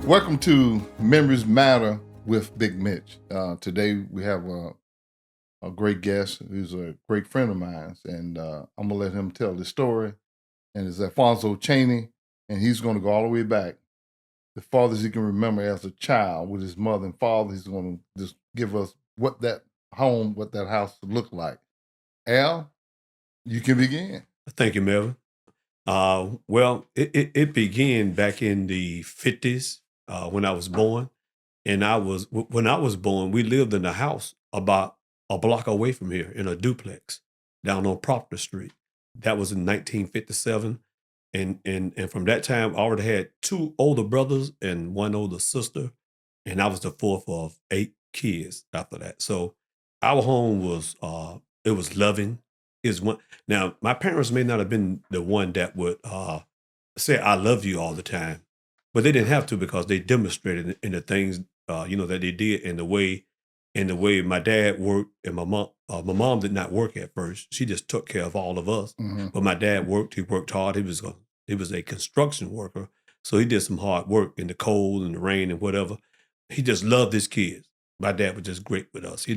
Welcome to Memories Matter with Big Mitch. Today we have a great guest who's a great friend of mine, and I'm going to let him tell the story. And it's Alfonso Cheney, and he's going to go all the way back. The farthest he can remember as a child with his mother and father. He's going to just give us what that house looked like. Al, you can begin. Thank you, Melvin. Well, it began back in the 50s when I was born. And when I was born, we lived in a house about a block away from here in a duplex down on Proctor Street. That was in 1957. And from that time, I already had two older brothers and one older sister. And I was the fourth of 8 kids after that. So our home was, it was loving. Now, my parents may not have been the one that would say "I love you" all the time, but they didn't have to because they demonstrated in the things that they did, in the way my dad worked, and my mom did not work at first. She just took care of all of us. Mm-hmm. But my dad worked. He worked hard. He was a construction worker, so he did some hard work in the cold and the rain and whatever. He just loved his kids. My dad was just great with us. He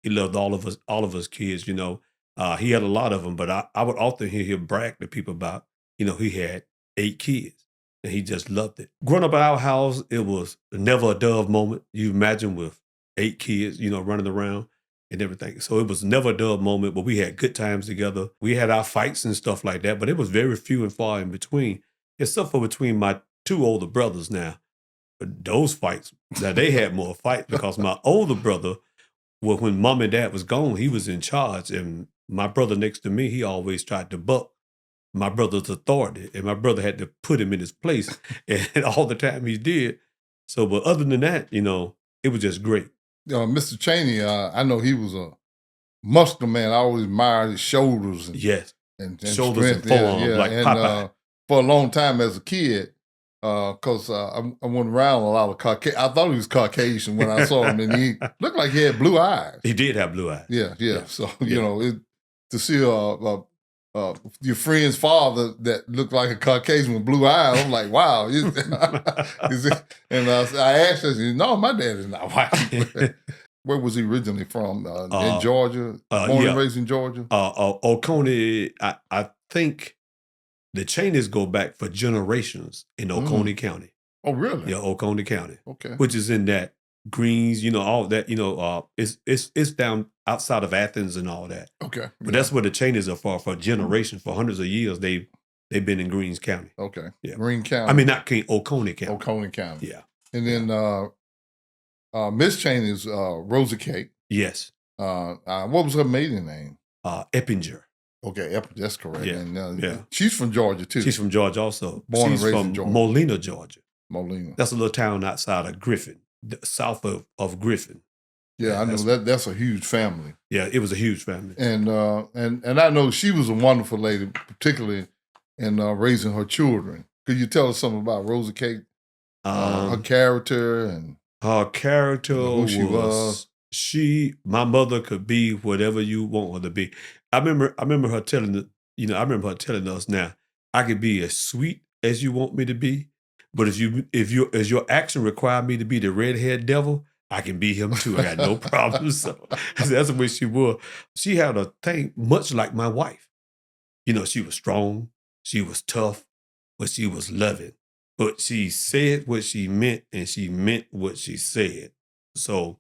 loved all of us kids. He had a lot of them, but I would often hear him brag to people about, he had 8 kids and he just loved it. Growing up at our house, it was never a dull moment. You imagine with 8 kids, running around and everything. So it was never a dull moment, but we had good times together. We had our fights and stuff like that, but it was very few and far in between, except for between my 2 older brothers now. But those fights, now they had more fights because my older brother, well, when mom and dad was gone, he was in charge, and my brother next to me, he always tried to buck my brother's authority, and my brother had to put him in his place, and all the time he did. So, but other than that, it was just great. Mr. Cheney, I know he was a muscular man. I always admired his shoulders. Yes, and shoulders strength. and forearms, like and, Popeye. For a long time as a kid, because I went around a lot of Caucasian. I thought he was Caucasian when I saw him, and he looked like he had blue eyes. He did have blue eyes. Yeah. So, to see your friend's father that looked like a Caucasian with blue eyes, I'm like, wow. And I asked him, no, my dad is not white. Where was he originally from? In Georgia? Born and raised in Georgia? Oconee, I think the Cheneys go back for generations in Oconee County. Oh, really? Yeah, Oconee County. Okay. Which is in that Greens, all that, it's down outside of Athens and all that. Okay. But that's where the Cheneys are for generations, for hundreds of years. They've been in Greens County. Okay. Yeah. Green County. I mean, not Oconee County. Oconee County. Yeah. And then Miss Cheney's Rosa Cake. Yes. What was her maiden name? Eppinger. Okay, that's correct. Yeah. And she's from Georgia too. She's from Georgia also. Born She's and raised from in Georgia. Molina, Georgia. Molina. That's a little town outside of Griffin, south of Griffin. Yeah, I know that's a huge family. Yeah, it was a huge family. And I know she was a wonderful lady, particularly in raising her children. Could you tell us something about Rosa Cake? Her character and her character, who she was. My mother could be whatever you want her to be. I remember her telling us, now, I could be as sweet as you want me to be, but if your action require me to be the redhead devil, I can be him too. I got no problem. So that's the way she was. She had a thing much like my wife. She was strong, she was tough, but she was loving. But she said what she meant, and she meant what she said. So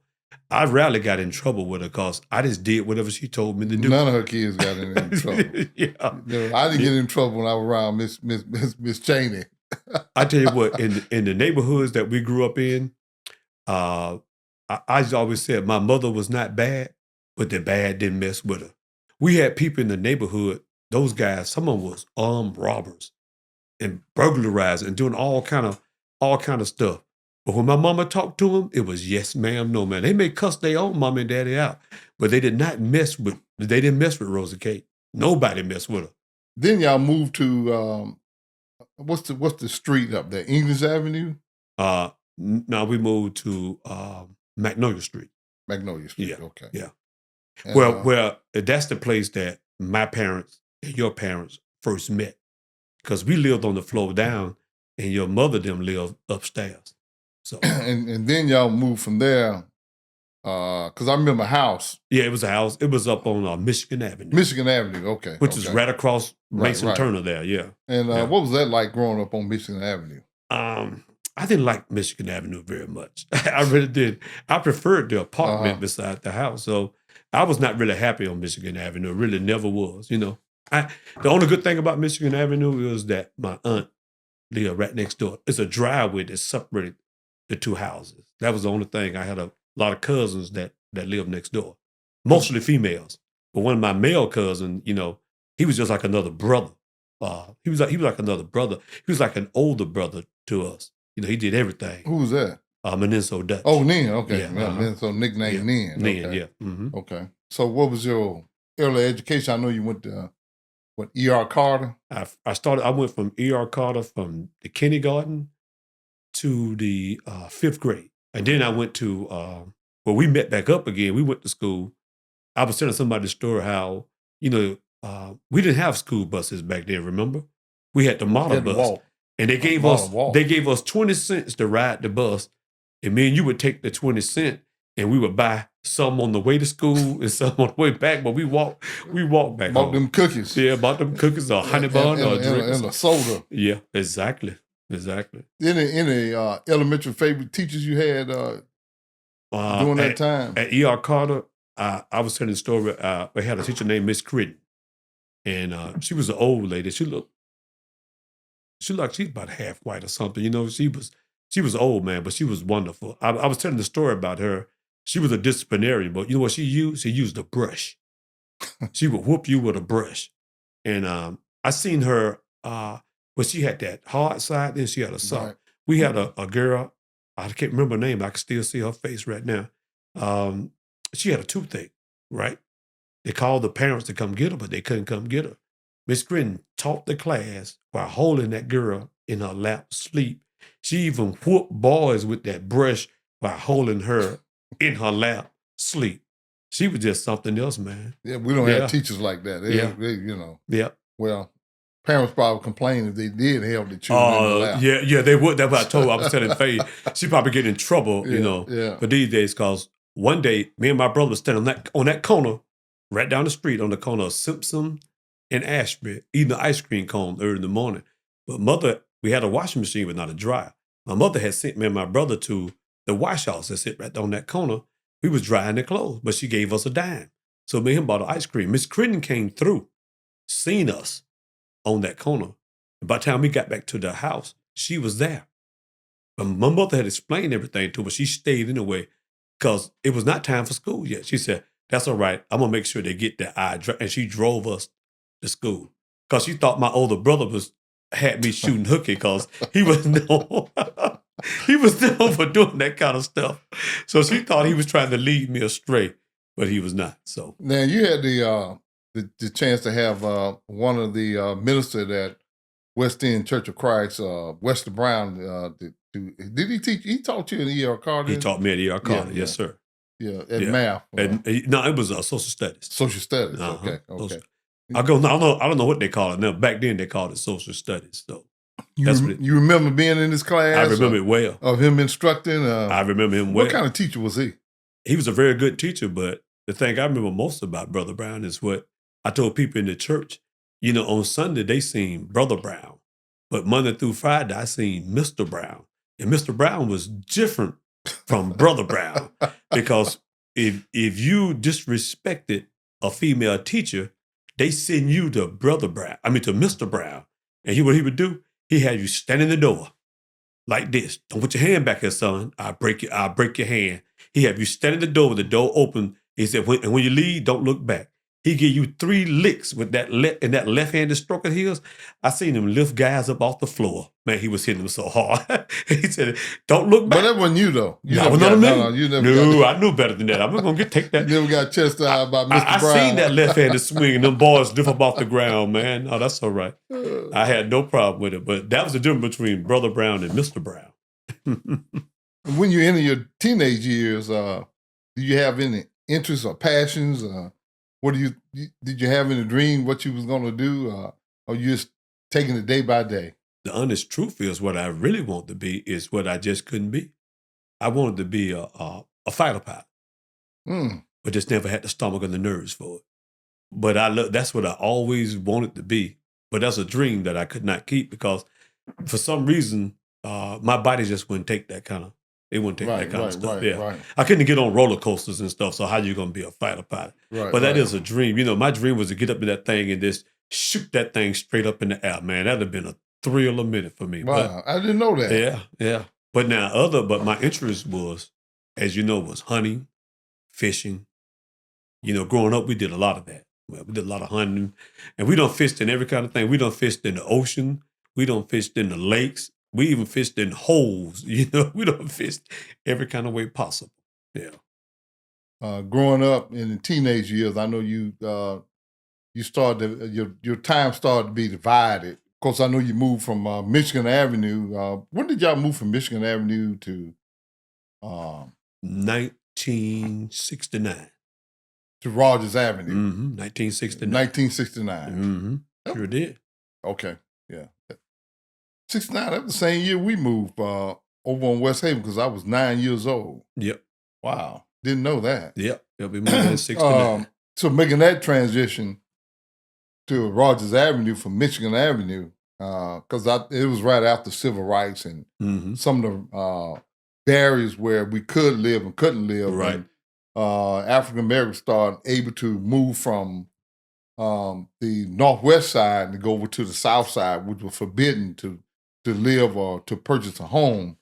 I rarely got in trouble with her because I just did whatever she told me to do. None of her kids got in trouble. Yeah. I didn't get in trouble when I was around Miss Cheney. I tell you what, in the neighborhoods that we grew up in, I always said my mother was not bad, but the bad didn't mess with her. We had people in the neighborhood, those guys, some of them was armed robbers and burglarizing and doing all kind of stuff. But when my mama talked to them, it was yes, ma'am, no, ma'am. They may cuss their own mom and daddy out, but they didn't mess with Rosa Kate. Nobody messed with her. Then y'all moved to what's the street up there? English Avenue? No, we moved to Magnolia Street. Magnolia Street, yeah. Okay. Yeah. And, well, that's the place that my parents and your parents first met. Because we lived on the floor down and your mother them lived upstairs. So and then y'all moved from there. Because I remember a house. Yeah, it was a house. It was up on Michigan Avenue. Michigan Avenue, okay. Which is right across Mason Turner there, yeah. And what was that like growing up on Michigan Avenue? I didn't like Michigan Avenue very much. I really did. I preferred the apartment beside the house. So I was not really happy on Michigan Avenue. Really never was, you know. The only good thing about Michigan Avenue is that my aunt lived right next door. It's a driveway that separated the two houses. That was the only thing. I had a lot of cousins that lived next door, mostly females. But one of my male cousins, you know, he was just like another brother. He was like another brother. He was like an older brother to us. You know, he did everything. Who was that? Menenso Dutch. Oh, Nin. Okay. Yeah, Menenso nickname Nin. Nin, okay. yeah. Mm-hmm. Okay. So what was your early education? I know you went to E.R. Carter? I went from E.R. Carter from the kindergarten to the 5th grade. And then I went to, we met back up again. We went to school. I was telling somebody the story how, you know, we didn't have school buses back then, remember? We had the model bus. Walk. And they gave us 20 cents to ride the bus. And me and you would take the 20 cents and we would buy some on the way to school and some on the way back, but we walked back Bought home. them cookies. Yeah, bought them cookies or honey bun or a drink. And a soda. Yeah, exactly. Any elementary favorite teachers you had during that time? At E.R. Carter, I was telling the story. We had a teacher named Miss Critton. And she was an old lady. She looked like she's about half white or something. You know, she was old, man, but she was wonderful. I was telling the story about her. She was a disciplinarian, but you know what she used? She used a brush. She would whoop you with a brush. And I seen her, but she had that hard side, then she had a soft. Right. We had a girl, I can't remember her name, I can still see her face right now. She had a toothache, right? They called the parents to come get her, but they couldn't come get her. Miss Gritton taught the class while holding that girl in her lap sleep. She even whooped boys with that brush while holding her in her lap sleep. She was just something else, man. Yeah, we don't have teachers like that. They, you know. Yeah. Well, parents probably complain if they did have the children in the lap. Yeah, they would. That's what I told her. I was telling Faye, she probably get in trouble, you know, for these days, because one day, me and my brother was standing on that corner, right down the street on the corner of Simpson and Ashby, eating the ice cream cone early in the morning. But we had a washing machine, but not a dryer. My mother had sent me and my brother to the wash house that sit right on that corner. We was drying the clothes, but she gave us a dime. So me and him bought ice cream. Miss Critton came through, seen us on that corner. And by the time we got back to the house, she was there. But my mother had explained everything to her. She stayed anyway because it was not time for school yet. She said, that's all right. I'm going to make sure they get their eye dry. And she drove us to school because she thought my older brother had me shooting hooky because he was known for doing that kind of stuff. So she thought he was trying to lead me astray, but he was not. So now you had the chance to have one of the ministers at West End Church of Christ, Wester Brown. Did he teach? He taught you in E.R. Carter? He taught me at E.R. Carter, yes, sir. Yeah, at math. No, it was social studies. Social studies. Okay. I don't know what they call it now. Back then they called it social studies. So you remember being in this class? I remember it well. Of him instructing. I remember him well. What kind of teacher was he? He was a very good teacher, but the thing I remember most about Brother Brown is what I told people in the church. You know, on Sunday they seen Brother Brown, but Monday through Friday I seen Mr. Brown, and Mr. Brown was different from Brother Brown because if you disrespected a female teacher, they send you to Mr. Brown. And what he would do, he had you stand in the door like this. Don't put your hand back here, son. I'll break your hand. He had you stand in the door with the door open. He said, when you leave, don't look back. He give you 3 licks with that left-handed stroke of his. I seen him lift guys up off the floor. Man, he was hitting them so hard. He said, don't look back. But that wasn't you, though. No, I knew better than that. I'm not going to take that. You never got chastised by Mr. Brown. I seen that left-handed swing, and them boys lift up off the ground, man. Oh, that's all right. I had no problem with it. But that was the difference between Brother Brown and Mr. Brown. When you enter your teenage years, do you have any interests or passions? Did you have any dream what you was going to do? Or you just taking it day by day? The honest truth is what I really want to be is what I just couldn't be. I wanted to be a fighter pilot, Mm. but just never had the stomach and the nerves for it. But that's what I always wanted to be. But that's a dream that I could not keep because for some reason, my body just wouldn't take that kind of, it wouldn't take that kind of stuff. Right. I couldn't get on roller coasters and stuff. So how you going to be a fighter pilot? Right, But that right. is a dream. You know, my dream was to get up in that thing and just shoot that thing straight up in the air, man. That'd have been a thrill a minute for me. Wow, I didn't know that. Yeah. But but my interest was, as you know, was hunting, fishing. You know, growing up, we did a lot of that. Well, we did a lot of hunting, and we done fished in every kind of thing. We done fished in the ocean. We done fished in the lakes. We even fished in holes. You know, we done fished every kind of way possible. Yeah. Growing up in the teenage years, I know you started your time started to be divided. Of course, I know you moved from Michigan Avenue. When did y'all move from Michigan Avenue to 1969. to Rogers Avenue? 1969. 1969. Sure did. Okay, yeah. 69, that was the same year we moved over on West Haven because I was 9 years old. Yep. Wow, didn't know that. Yep. We moved in 69. So making that transition to Rogers Avenue from Michigan Avenue, because it was right after civil rights and some of the barriers where we could live and couldn't live. Right. And, African Americans started able to move from the northwest side and go over to the south side, which was forbidden to live or to purchase a home.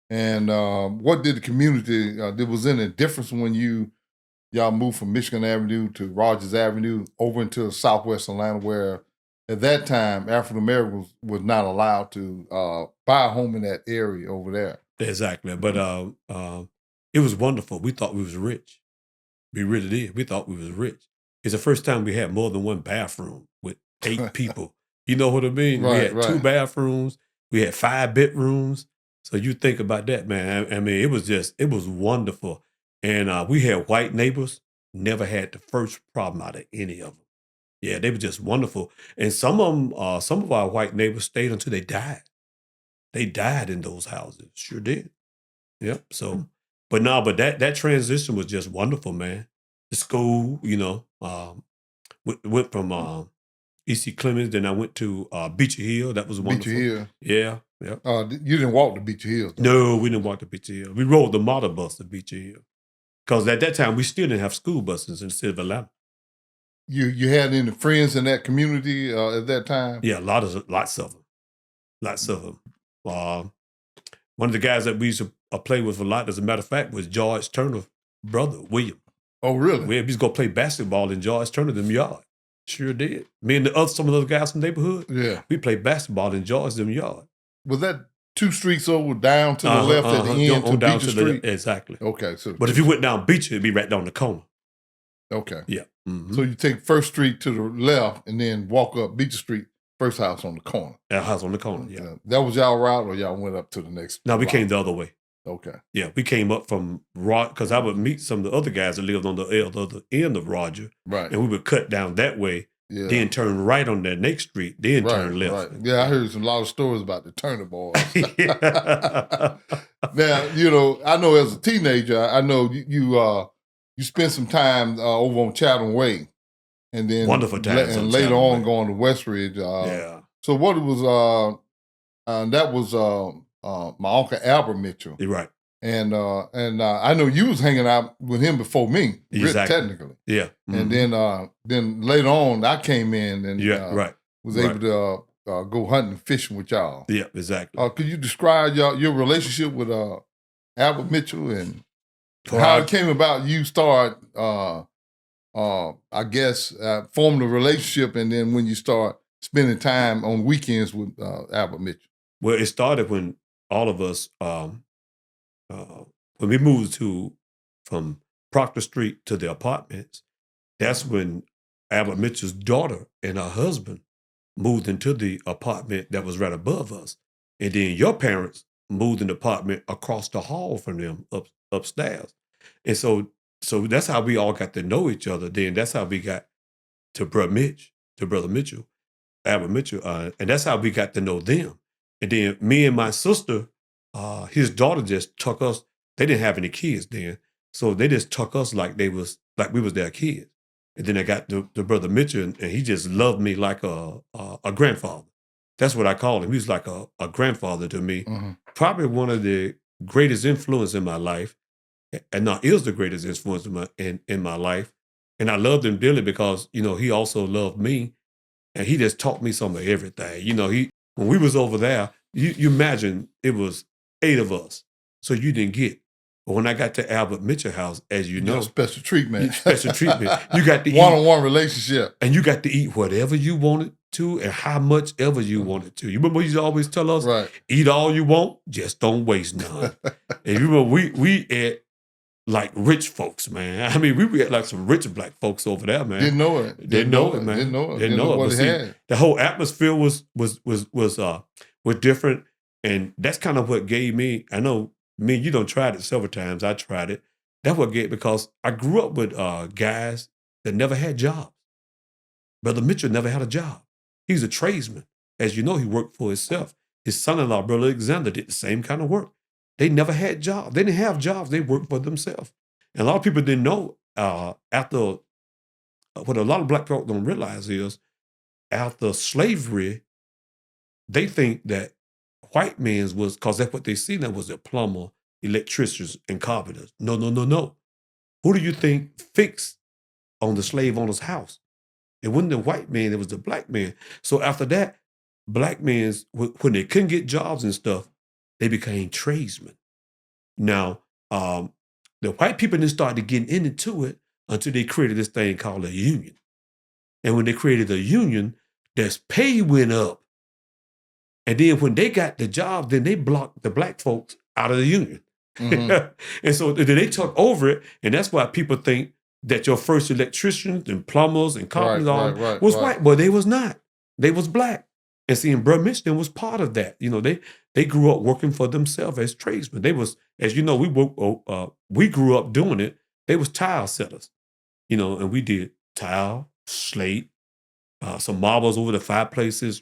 And what did the community? There was any difference when y'all moved from Michigan Avenue to Rogers Avenue over into Southwest Atlanta, where at that time African Americans was not allowed to buy a home in that area over there. Exactly. But it was wonderful. We thought we was rich. We really did. We thought we was rich. It's the first time we had more than one bathroom with 8 people. You know what I mean? We had 2 bathrooms. We had 5 bedrooms. So you think about that, man. I mean, it was wonderful. And we had white neighbors, never had the first problem out of any of them. Yeah, they were just wonderful. And some of our white neighbors stayed until they died. They died in those houses. Sure did. Yep. So, but that transition was just wonderful, man. The school, you know, went from E.C. Clemens, then I went to Beecher Hill. That was wonderful. Beecher Hill. Yeah. Yep. You didn't walk to Beecher Hill, though. No, we didn't walk to Beecher Hill. We rode the model bus to Beecher Hill. Because at that time, we still didn't have school buses in the city of Atlanta. You had any friends in that community at that time? Yeah, lots of them. One of the guys that we used to play with a lot, as a matter of fact, was George Turner's brother, William. Oh, really? We used to go play basketball in George Turner's yard. Sure did. Me and some of the other guys from the neighborhood, yeah, we played basketball in George's yard. Was that 2 streets over down to the left at the end to down Beecher to Street? Exactly. Okay. But if you went down Beecher, it'd be right down the corner. Okay. Yeah. So you take First Street to the left and then walk up Beecher Street, first house on the corner. That house on the corner, yeah. That was y'all route, or y'all went up to the next? No, we route? came the other way. Okay. Yeah, we came up from because I would meet some of the other guys that lived on the other end of Roger. Right. And we would cut down that way, then turn right on that next street, then turn left. Right. Yeah, I heard a lot of stories about the Turner boys. Now, you know, I know as a teenager, I know you spent some time over on Chatham Way. And then wonderful times. And later on going to Westridge. Yeah. So what it was, that was my uncle Albert Mitchell. You're right. And I know you was hanging out with him before me, Exactly. technically. Yeah. And then later on, I came in and was able to go hunting and fishing with y'all. Yeah, exactly. Could you describe your relationship with Albert Mitchell and how it came about? You start, I guess, forming a relationship, and then when you start spending time on weekends with Albert Mitchell. Well, it started when all of us, when we moved from Proctor Street to the apartments, that's when Albert Mitchell's daughter and her husband moved into the apartment that was right above us. And then your parents moved in the apartment across the hall from them upstairs. And so that's how we all got to know each other. Then that's how we got to Brother Mitchell, Albert Mitchell. And that's how we got to know them. And then me and my sister, his daughter just took us They didn't have any kids then. So they just took us like we was their kids. And then I got the brother Mitchell, and he just loved me like a grandfather. That's what I call him. He was like a grandfather to me. Mm-hmm. Probably one of the greatest influence in my life, and now is the greatest influence in my life. And I loved him dearly because, he also loved me, and he just taught me some of everything. When we was over there, you imagine it was 8 of us, so you didn't get. But when I got to Albert Mitchell house, as you know, special treatment. Special treatment. You got to eat one-on-one relationship, and you got to eat whatever you wanted to and how much ever you wanted to. You remember you used to always tell us, right? Eat all you want, just don't waste none. And you remember we ate like rich folks, man. I mean, we ate like some rich black folks over there, man. Didn't know it. Didn't know it, man. Didn't know it. Didn't know it. What But it see, had. the whole atmosphere was different, and that's kind of what gave me. I know me, you done tried it several times. I tried it. That's what gave, because I grew up with guys that never had jobs. Brother Mitchell never had a job. He's a tradesman. As you know, he worked for himself. His son-in-law, Brother Alexander, did the same kind of work. They never had jobs. They didn't have jobs. They worked for themselves. And a lot of people didn't know after, what a lot of black folk don't realize is, after slavery, they think that white man's was, because that's what they see now, was a plumber, electricians, and carpenters. No. Who do you think fixed on the slave owner's house? It wasn't the white man, it was the black man. So after that, black men, when they couldn't get jobs and stuff, they became tradesmen. Now, the white people didn't start to get into it until they created this thing called a union. And when they created a union, their pay went up. And then when they got the job, then they blocked the black folks out of the union. Mm-hmm. And so then they took over it. And that's why people think that your first electricians and plumbers and carpenters was white. But they was not. They was black. And see, and Brother Mitch was part of that. They grew up working for themselves as tradesmen. They was, as you know, we grew up doing it. They was tile setters, and we did tile, slate, some marbles over the fireplaces,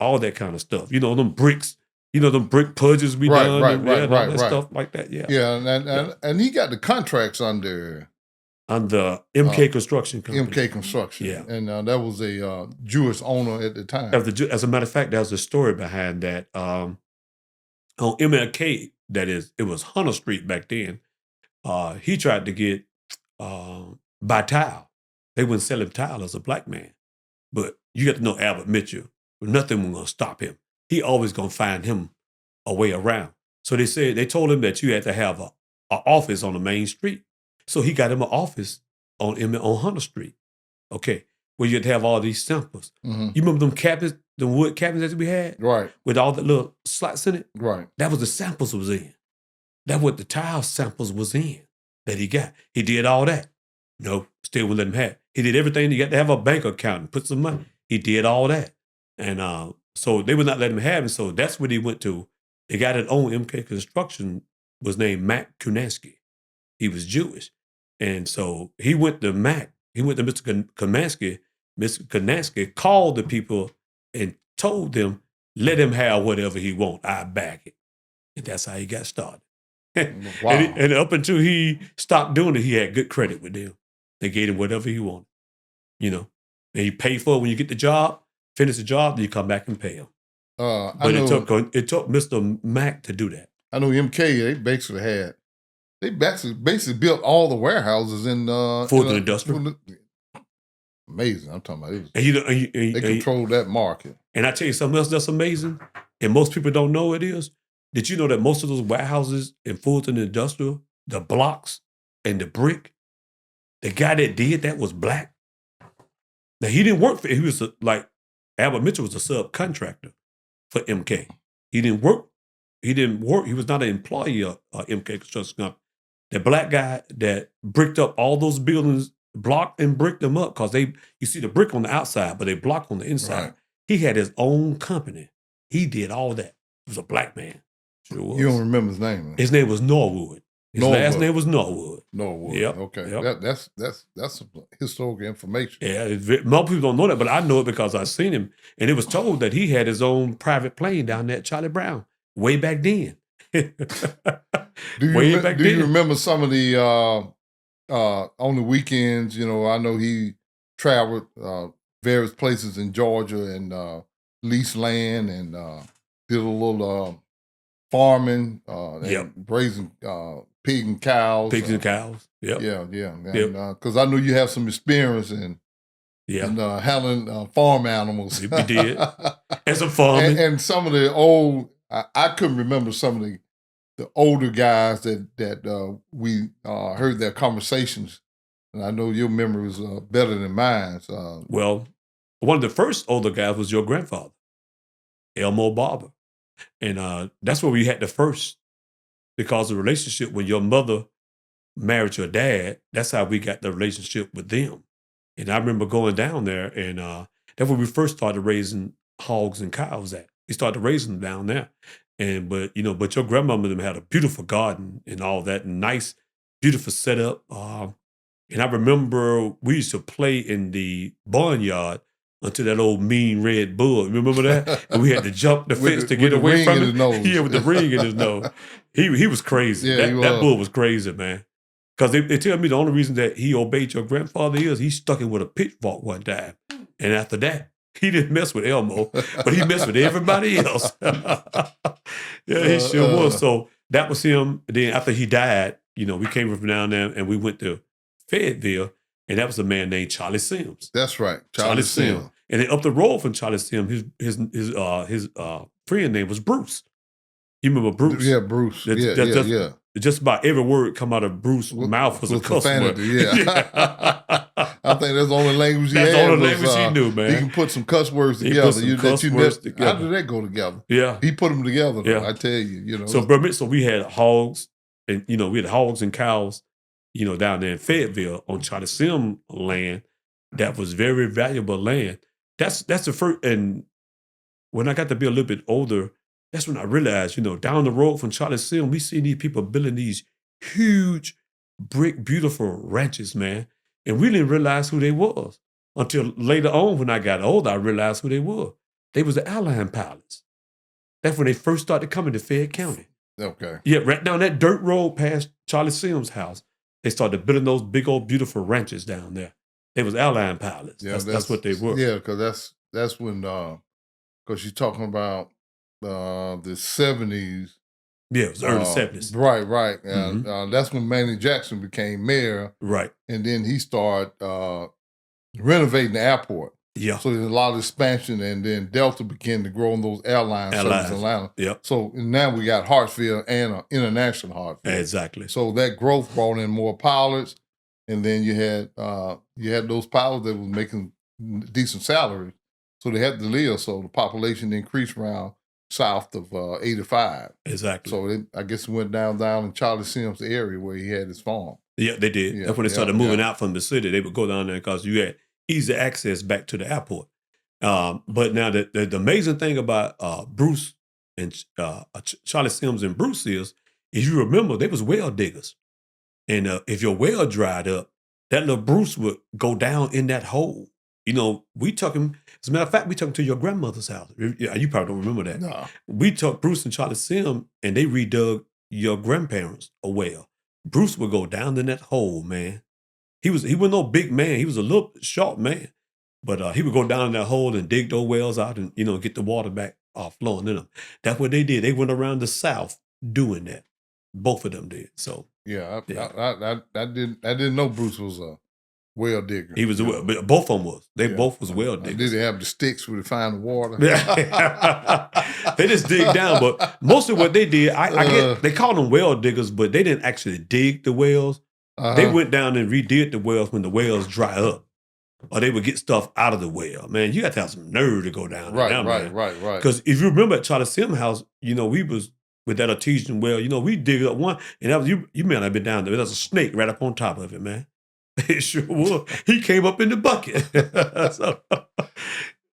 all that kind of stuff. Them bricks, them brick pudges we done. Right. Stuff like that, yeah. Yeah, and he got the contracts under MK Construction Company. MK Construction, yeah. And that was a Jewish owner at the time. As a matter of fact, there's a story behind that. On MLK, that is, it was Hunter Street back then. He tried to get buy tile. They wouldn't sell him tile as a black man. But you got to know Albert Mitchell. Nothing was going to stop him. He always going to find him a way around. So they told him that you had to have an office on the main street. So he got him an office on Hunter Street. Okay. Where you had to have all these samples. Mm-hmm. You remember them cabinets, the wood cabinets that we had? Right. With all the little slots in it? Right. That was the samples was in. That's what the tile samples was in that he got. He did all that. No, still wouldn't let him have it. He did everything. He got to have a bank account and put some money. He did all that. And so they would not let him have it. So that's what he went to. They got it on MK Construction, was named Mac Kunansky. He was Jewish. And so he went to Mac. He went to Mr. Kunansky. Mr. Kunansky called the people and told them, let him have whatever he want. I back it. And that's how he got started. Wow. And up until he stopped doing it, he had good credit with them. They gave him whatever he wanted, And he paid for it when you get the job, finish the job, then you come back and pay him. But it took Mr. Mac to do that. I know MK, they basically built all the warehouses in Fulton Industrial. Amazing. I'm talking about it. They controlled that market. And I tell you something else that's amazing, and most people don't know it is. Did you know that most of those warehouses in Fulton Industrial, the blocks and the brick, the guy that did that was black? Now, he didn't work for it. He was Albert Mitchell was a subcontractor for MK. He didn't work. He was not an employee of MK Construction Company. The black guy that bricked up all those buildings, blocked and bricked them up, because you see the brick on the outside, but they block on the inside. Right. He had his own company. He did all that. He was a black man. Sure was. You don't remember his name? His name was Norwood. His last name was Norwood. Norwood. Yep. Okay. Yep. That's historical information. Yeah, most people don't know that, but I know it because I've seen him. And it was told that he had his own private plane down there at Charlie Brown way back then. Way back Do you then. remember some of the on the weekends? You know, I know he traveled various places in Georgia and leased land and did a little farming Yep. and raising pig and cows. Pigs and cows. Yep. Yeah, and Yep. because I know you have some experience in Yeah. handling farm animals. We did. And some farming. and some of the old, I couldn't remember some of the older guys that we heard their conversations, and I know your memory was better than mine. Well, one of the first older guys was your grandfather, Elmo Barber. And that's where we had the first, because the relationship when your mother married your dad, that's how we got the relationship with them. And I remember going down there, and that's where we first started raising hogs and cows at. We started raising them down there. But your grandmother them had a beautiful garden and all that, and nice, beautiful setup. And I remember we used to play in the barnyard until that old mean red bull. Remember that? And we had to jump the fence to get away from it. Yeah, with the ring in his nose. He was crazy. Yeah, that bull was crazy, man. Because they tell me the only reason that he obeyed your grandfather is he stuck him with a pitchfork one time. And after that, he didn't mess with Elmo, but he messed with everybody else. Yeah, he sure was. So that was him. Then after he died, we came from down there and we went to Fayetteville, and that was a man named Charlie Sims. That's right, Charlie Sims. And then up the road from Charlie Sims, his friend name was Bruce. You remember Bruce? Yeah, Bruce. Yeah. Just about every word come out of Bruce's mouth was a cuss word. Yeah. I think that's the only language he had. That's the only language he knew, man. He can put some cuss words together. How did that go together? Yeah. He put them together, though, Yeah. I tell you. So we had hogs, and we had hogs and cows, down there in Fayetteville on Charlie Sim land. That was very valuable land. That's the first. And when I got to be a little bit older, that's when I realized, down the road from Charlie Sim, we see these people building these huge brick, beautiful ranches, man. And we didn't realize who they was until later on when I got older. I realized who they were. They was the airline pilots. That's when they first started coming to Fayette County. Okay. Yeah, right down that dirt road past Charlie Sims' house, they started building those big old beautiful ranches down there. They was airline pilots. Yeah, that's what they were. Yeah, because that's when because you're talking about the 70s. Yeah, it was early 70s. Right. And that's when Manny Jackson became mayor. Right. And then he started renovating the airport. Yeah. So there's a lot of expansion, and then Delta began to grow on those airline services in Atlanta. Yep. So now we got Hartsfield and an international Hartsfield. Exactly. So that growth brought in more pilots, and then you had those pilots that was making decent salaries, so they had to live. So the population increased around south of 85. Exactly. So I guess it went down in Charlie Sims' area where he had his farm. Yeah, they did. That's when they started moving out from the city. They would go down there because you had easy access back to the airport. But now the amazing thing about Bruce and Charlie Sims and Bruce is you remember they was well diggers. And if your well dried up, that little Bruce would go down in that hole. We took him, as a matter of fact, we took him to your grandmother's house. You probably don't remember that. No. We took Bruce and Charlie Sim, and they redug your grandparents a well. Bruce would go down in that hole, man. He wasn't no big man. He was a little short man. But he would go down in that hole and dig those wells out and, get the water back flowing in them. That's what they did. They went around the South doing that. Both of them did. So I didn't know Bruce was a well digger. He was but both of them was. They both was well diggers. Did they have the sticks where they find the water? They just dig down. But most of what they did, I get they called them well diggers, but they didn't actually dig the wells. They went down and redid the wells when the wells dry up. Or they would get stuff out of the well. Man, you got to have some nerve to go down there. Right. Because if you remember at Charlie Sim house, we was with that artesian well, we dig up one, and that was you may not have been down there. There was a snake right up on top of it, man. It sure was. He came up in the bucket. So,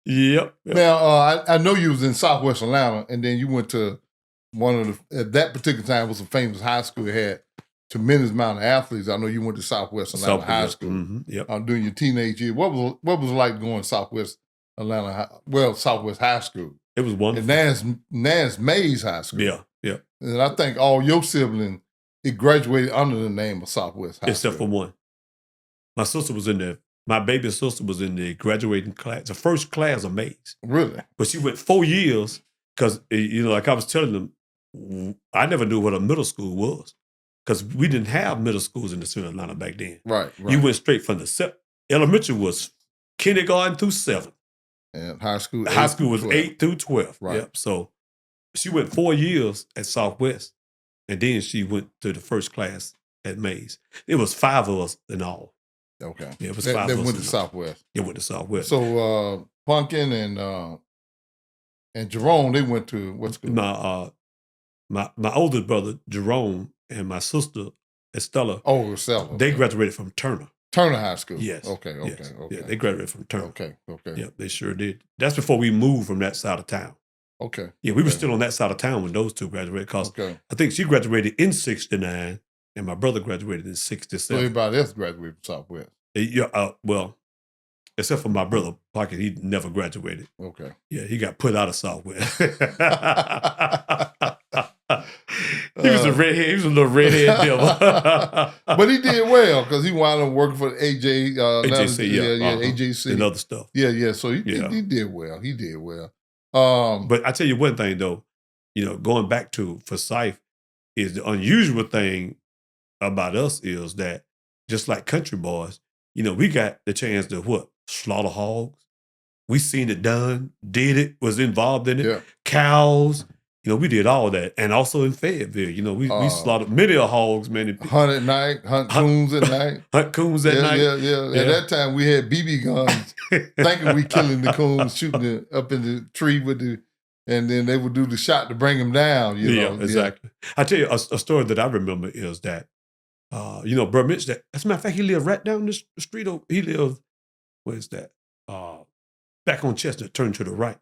yep. Now, I know you was in Southwest Atlanta, and then you went to one of the, at that particular time, was a famous high school that had tremendous amount of athletes. I know you went to Southwest Atlanta High School. Mm-hmm. Yep. During your teenage years. What was it like going to Southwest Atlanta, Southwest High School? It was wonderful. And Nance Mays High School. Yeah. Yeah. And I think all your siblings, it graduated under the name of Southwest High Except for School. one. My sister was in there. My baby sister was in the graduating class, the first class of Mays. Really? But she went 4 years because, like I was telling them, I never knew what a middle school was because we didn't have middle schools in the city of Atlanta back then. Right. You went straight from the elementary was kindergarten through 7th. And high school. High school was 12. 8 through 12. Right. Yep. So she went 4 years at Southwest, and then she went to the first class at Mays. It was 5 of us in all. Okay. Yeah, it was That 5 of us. went to Southwest. It went to Southwest. So Pumpkin and Jerome, they went to what school? My older brother Jerome and my sister Estella. Oh, Estella. They graduated from Turner. Turner High School. Yes. Okay. Yes. Yeah, they graduated from Turner. Okay. Yeah, they sure did. That's before we moved from that side of town. Okay. Yeah, we were still on that side of town when those two graduated because I think she graduated in 69 and my brother graduated in 67. So everybody else graduated from Southwest. Yeah, well, except for my brother Pocket, he never graduated. Okay. Yeah, he got put out of Southwest. He was a redhead. He was a little redhead devil. But he did well because he wound up working for AJ. AJC, AJC. And other stuff. Yeah. So he did well. He did well. But I tell you one thing, though, going back to Forsyth is the unusual thing about us is that just like country boys, we got the chance to slaughter hogs. We seen it done, did it, was involved in it. Yeah. Cows, we did all that. And also in Fayetteville, we slaughtered many hogs, hunt at night, hunt coons at night. Hunt coons at night. Yeah. At that time, we had BB guns, thinking we killing the coons, shooting it up in the tree and then they would do the shot to bring them down. Yeah, exactly. I tell you, a story that I remember is that, Bur Mitch, as a matter of fact, he lived right down the street. He lived, where's that? Back on Chestnut, turned to the right.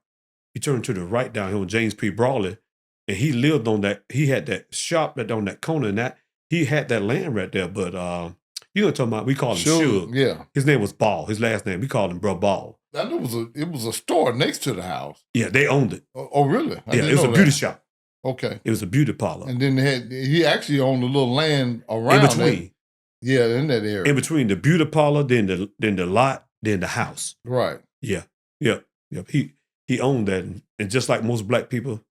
He turned to the right down here on James P. Brawley. And he lived on that. He had that shop right on that corner, and he had that land right there. But you know what I'm talking about? We called him Suge. Yeah. His name was Ball. His last name, we called him Bro Ball. I know it was a store next to the house. Yeah, they owned it. Oh really? It was a beauty shop. Okay. It was a beauty parlor. And then he actually owned a little land around in between. In that area. In between the beauty parlor, then the lot, then the house. Right. Yeah. Yep. He owned that, and just like most black people,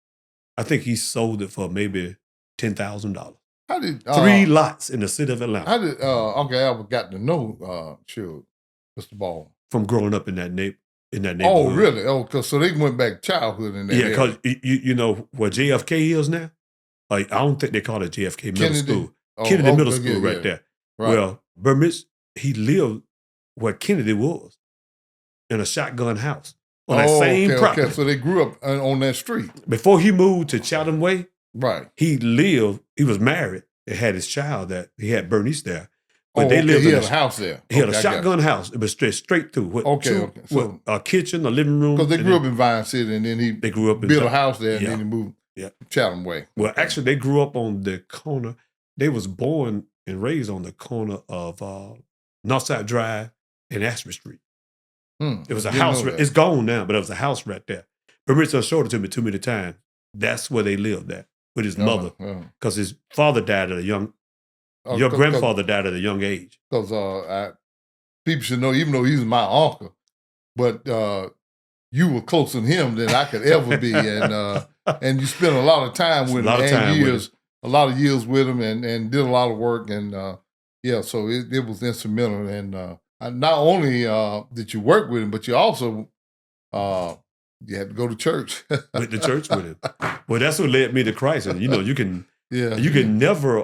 I think he sold it for maybe $10,000. How did 3 lots in the city of Atlanta? How did I got to know Mr. Ball from growing up in that neighborhood. Oh, really? Oh, so they went back childhood in that area. Yeah, because you know where JFK is now. I don't think they call it JFK Middle School. Kennedy Middle School, right there. Right. Well, Bur Mitch, he lived where Kennedy was in a shotgun house. On that same property. Okay. So they grew up on that street. Before he moved to Chatham Way, right? He was married and had his child he had Bernice there. But they lived in a house there. He had a shotgun house. It was straight through. So a kitchen, a living room. Because they grew up in Vine City and then they grew up built a house there and then he moved to Chatham Way. Well, actually, they grew up on the corner. They was born and raised on the corner of Northside Drive and Ashby Street. It was a house. It's gone now, but it was a house right there. But Richard showed it to me too many times. That's where they lived at with his mother, because his father died at a young. Your grandfather died at a young age. Because people should know, even though he's my uncle, but you were closer to him than I could ever be, and you spent a lot of time with him, a lot of years with him, and did a lot of work, and so it was instrumental. And not only did you work with him, but you also you had to go to church. Went to church with him. Well, that's what led me to Christ. And you can never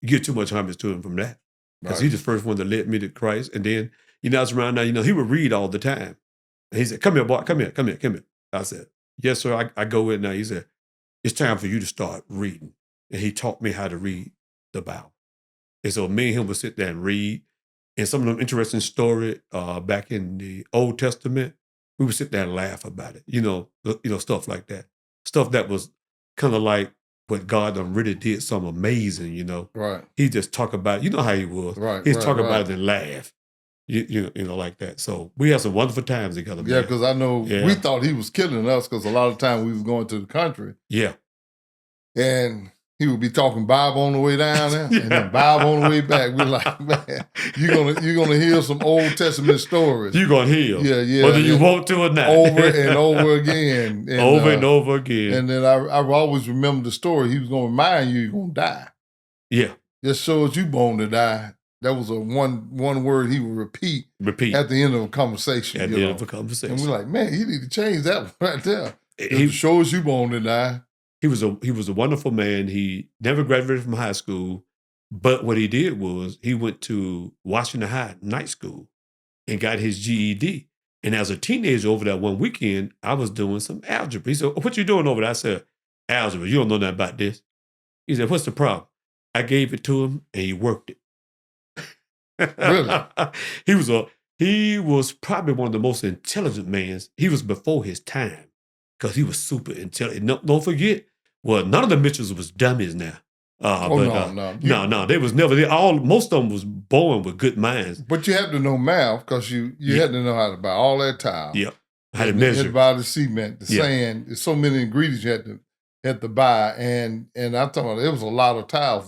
get too much homage to him from that, because he's the first one that led me to Christ. And then I was around now. He would read all the time. And he said, "Come here, boy. Come here. I said, "Yes, sir." I go in now. He said, "It's time for you to start reading." And he taught me how to read the Bible. And so me and him would sit there and read. And some of them interesting stories back in the Old Testament, we would sit there and laugh about it. Stuff like that. Stuff that was kind of like what God done really did something amazing, Right. He just talk about it. You know how he was. Right. He'd talk about it and laugh. You know, like that. So we had some wonderful times together, man. Yeah, because I know we thought he was killing us because a lot of time we was going to the country. Yeah. And he would be talking Bible on the way down there, and then Bible on the way back. We're like, man, you're gonna hear some Old Testament stories. You're gonna hear, yeah, whether you want to or not, over and over again, and, over and over again. And then I always remember the story. He was gonna remind you, you're gonna die. Yeah, just so as you born to die. That was a one word he would repeat at the end of a conversation. At the end of a conversation, and we're like, man, you need to change that right there. He show as you born to die. He was a wonderful man. He never graduated from high school, but what he did was he went to Washington High night school and got his GED. And as a teenager over that one weekend, I was doing some algebra. He said, "What you doing over there?" I said, "Algebra. You don't know nothing about this." He said, "What's the problem?" I gave it to him, and he worked it. Really? He was probably one of the most intelligent men. He was before his time because he was super intelligent. Don't forget, well, none of the Mitchells was dummies now. No. They was never. Most of them was born with good minds. But you had to know math because you had to know how to buy all that tile. Yeah, how to measure. You had to buy the cement, the sand. There's so many ingredients you had to buy, and I'm talking about it was a lot of tiles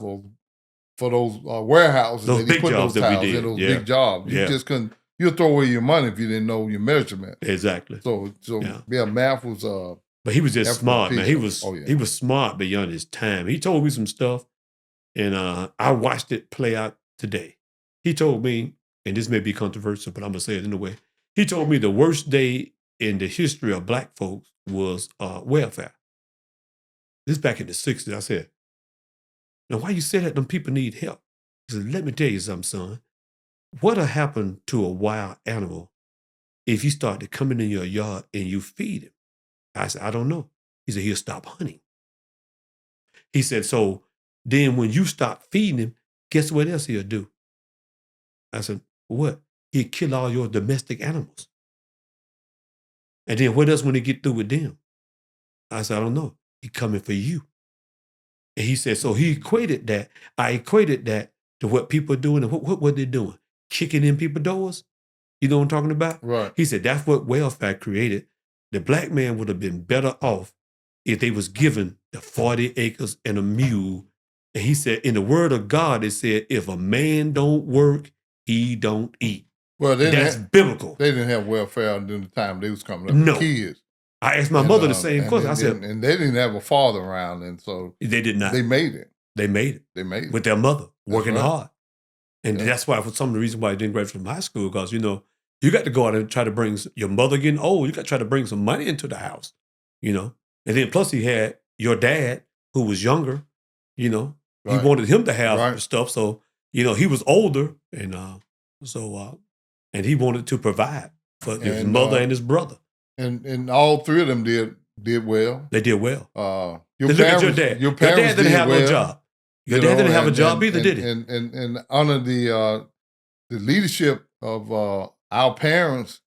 for those warehouses. Those big jobs that we did. Those big jobs. You just couldn't. You'd throw away your money if you didn't know your measurement. Exactly. So math was. But he was just smart, man. He was smart beyond his time. He told me some stuff, and I watched it play out today. He told me, and this may be controversial, but I'm gonna say it anyway. He told me the worst day in the history of Black folks was welfare. This back in the 60s. I said, "Now, why you say that? Them people need help." He said, "Let me tell you something, son. What'll happen to a wild animal if you start to come in your yard and you feed him?" I said, "I don't know." He said, "He'll stop hunting." He said, "So then when you stop feeding him, guess what else he'll do?" I said, "What?" "He'll kill all your domestic animals." "And then what else when he get through with them?" I said, "I don't know. He coming for you." And he said, so I equated that to what people are doing. And what were they doing? Kicking in people's doors? You know what I'm talking about? Right. He said, that's what welfare created. The Black man would have been better off if they was given the 40 acres and a mule. And he said, in the word of God, it said, if a man don't work, he don't eat. Well, that's biblical. They didn't have welfare during the time they was coming up with kids. I asked my mother the same question. I said, and they didn't have a father around, and so they did not. They made it. They made it with their mother working hard, and that's why for some of the reasons why I didn't graduate from high school, because you got to go out and try to bring your mother getting old. You got to try to bring some money into the house, and then plus he had your dad who was younger, he wanted him to have stuff, so he was older, and and he wanted to provide for his mother and his brother. And all three of them did well. They did well. Look at your dad. Your dad didn't have no job. Your dad didn't have a job either, did he? And under the leadership of our parents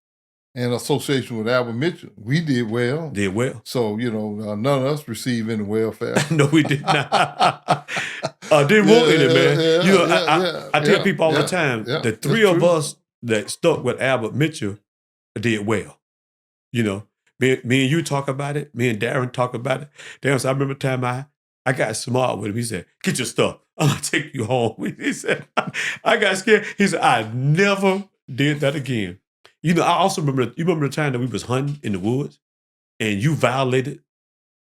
and association with Albert Mitchell, we did well. Did well. So none of us received any welfare. No, we did not. Didn't want any, man. I tell people all the time, the three of us that stuck with Albert Mitchell did well. Me and you talk about it. Me and Darren talk about it. Darren said, I remember the time I got smart with him. He said, get your stuff. I'm going to take you home. He said, I got scared. He said, I never did that again. I also remember, you remember the time that we was hunting in the woods and you violated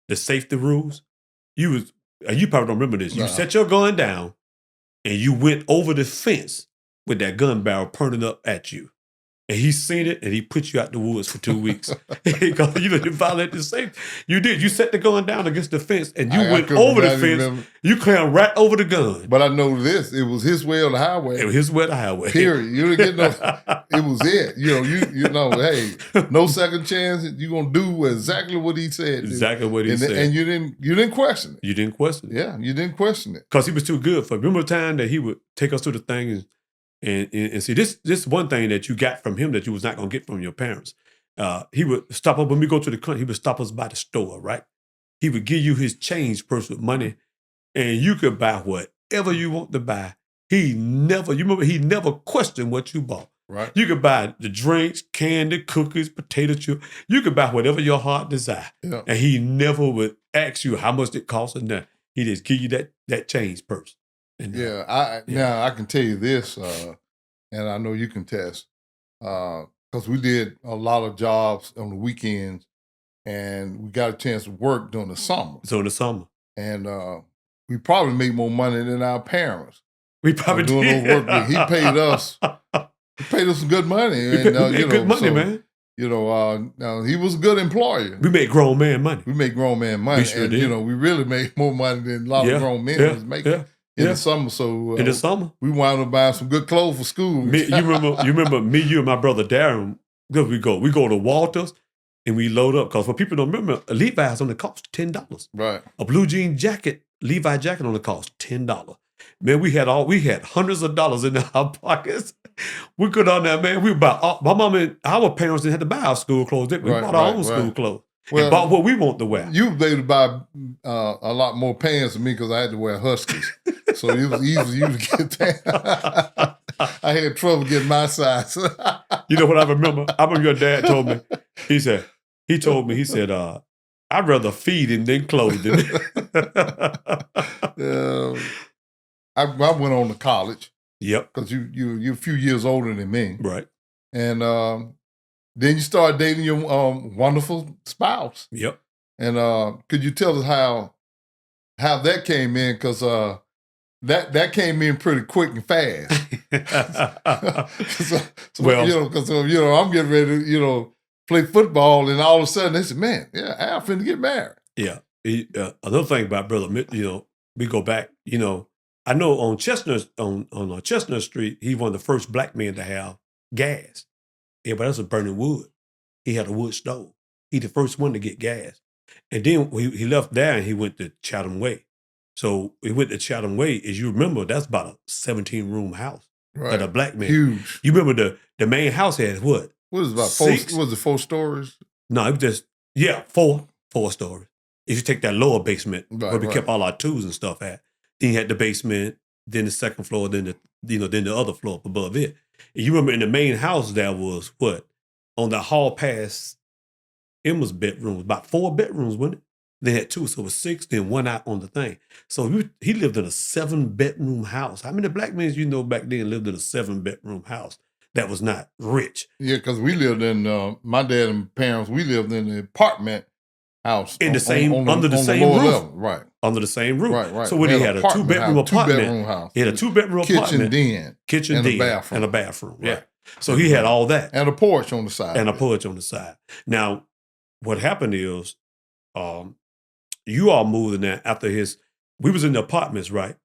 the safety rules? You probably don't remember this. You set your gun down and you went over the fence with that gun barrel pointing up at you. And he seen it, and he put you out the woods for 2 weeks. Because you violated the safety. You did. You set the gun down against the fence, and you went over the fence. Remember. You climbed right over the gun. But I know this. It was his way or the highway. It was his way or the highway. Period. You didn't get no. It was it. Hey, no second chance. You're going to do exactly what he said. Exactly what he said. And you didn't question it. You didn't question it. Yeah, you didn't question it. Because he was too good for it. Remember the time that he would take us through the thing and see, this one thing that you got from him that you was not going to get from your parents. He would stop up when we go to the country. He would stop us by the store, right? He would give you his change purse with money, and you could buy whatever you want to buy. He never questioned what you bought. Right. You could buy the drinks, candy, cookies, potato chips. You could buy whatever your heart desire. Yeah. And he never would ask you how much it costs or nothing. He just give you that change purse. And, Now I can tell you this, and I know you can test, because we did a lot of jobs on the weekends, and we got a chance to work during the summer. So in the summer. And we probably made more money than our parents. We probably doing did. those work weeks. He paid us some good money. We And, made good money, man. He was a good employer. We made grown man money. We made grown man money. We sure and, did. We really made more money than a lot of grown men was making in the summer. So in the summer, we wound up buying some good clothes for school. You remember me, you and my brother Darren, because we go to Walters and we load up. Because for people don't remember, a Levi's only cost $10. Right. A blue jean jacket, Levi jacket only cost $10. Man, we had hundreds of dollars in our pockets. We go down there, man. We bought my mom and our parents didn't have to buy our school clothes. We bought our own school clothes. Well, and bought what we want to wear. You were able to buy a lot more pants than me because I had to wear Huskies. So it was easy for you to get that. I had trouble getting my size. You know what I remember? I remember your dad told me. He said, I'd rather feed him than clothe him. I went on to college. Yep. Because you're a few years older than me. Right. And then you start dating your wonderful spouse. Yep. And could you tell us how that came in? Because that came in pretty quick and fast. Because I'm getting ready to play football, and all of a sudden they said, "Man, Al finna get married." Yeah. Another thing about Brother, we go back. I know on Chestnut on Chestnut Street, he one of the first black men to have gas. Everybody else was burning wood. He had a wood stove. He the first one to get gas. And then he left there and he went to Chatham Way. So he went to Chatham Way. As you remember, that's about a 17-room house. Right. That a black man. Huge. You remember the main house had what? What was it about? Was it 4 stories? No, it was just, 4 stories. If you take that lower basement where we kept all our tools and stuff at, then you had the basement, then the second floor, then the other floor up above it. And you remember in the main house there was what? On the hall past Emma's bedroom, about 4 bedrooms, wasn't it? They had 2, so it was 6, then 1 out on the thing. So he lived in a 7-bedroom house. How many black men back then lived in a 7-bedroom house that was not rich? Yeah, because we lived in, my dad and parents, we lived in the apartment house. In the same, under the same roof. Level. Right. Under the same roof. Right. So when he had a 2-bedroom apartment. 2-bedroom house. He had a 2-bedroom apartment. Kitchen den. And a bathroom. Yeah. Right. So he had all that. And a porch on the side. Now, what happened is, you all moved in there after we was in the apartments, right?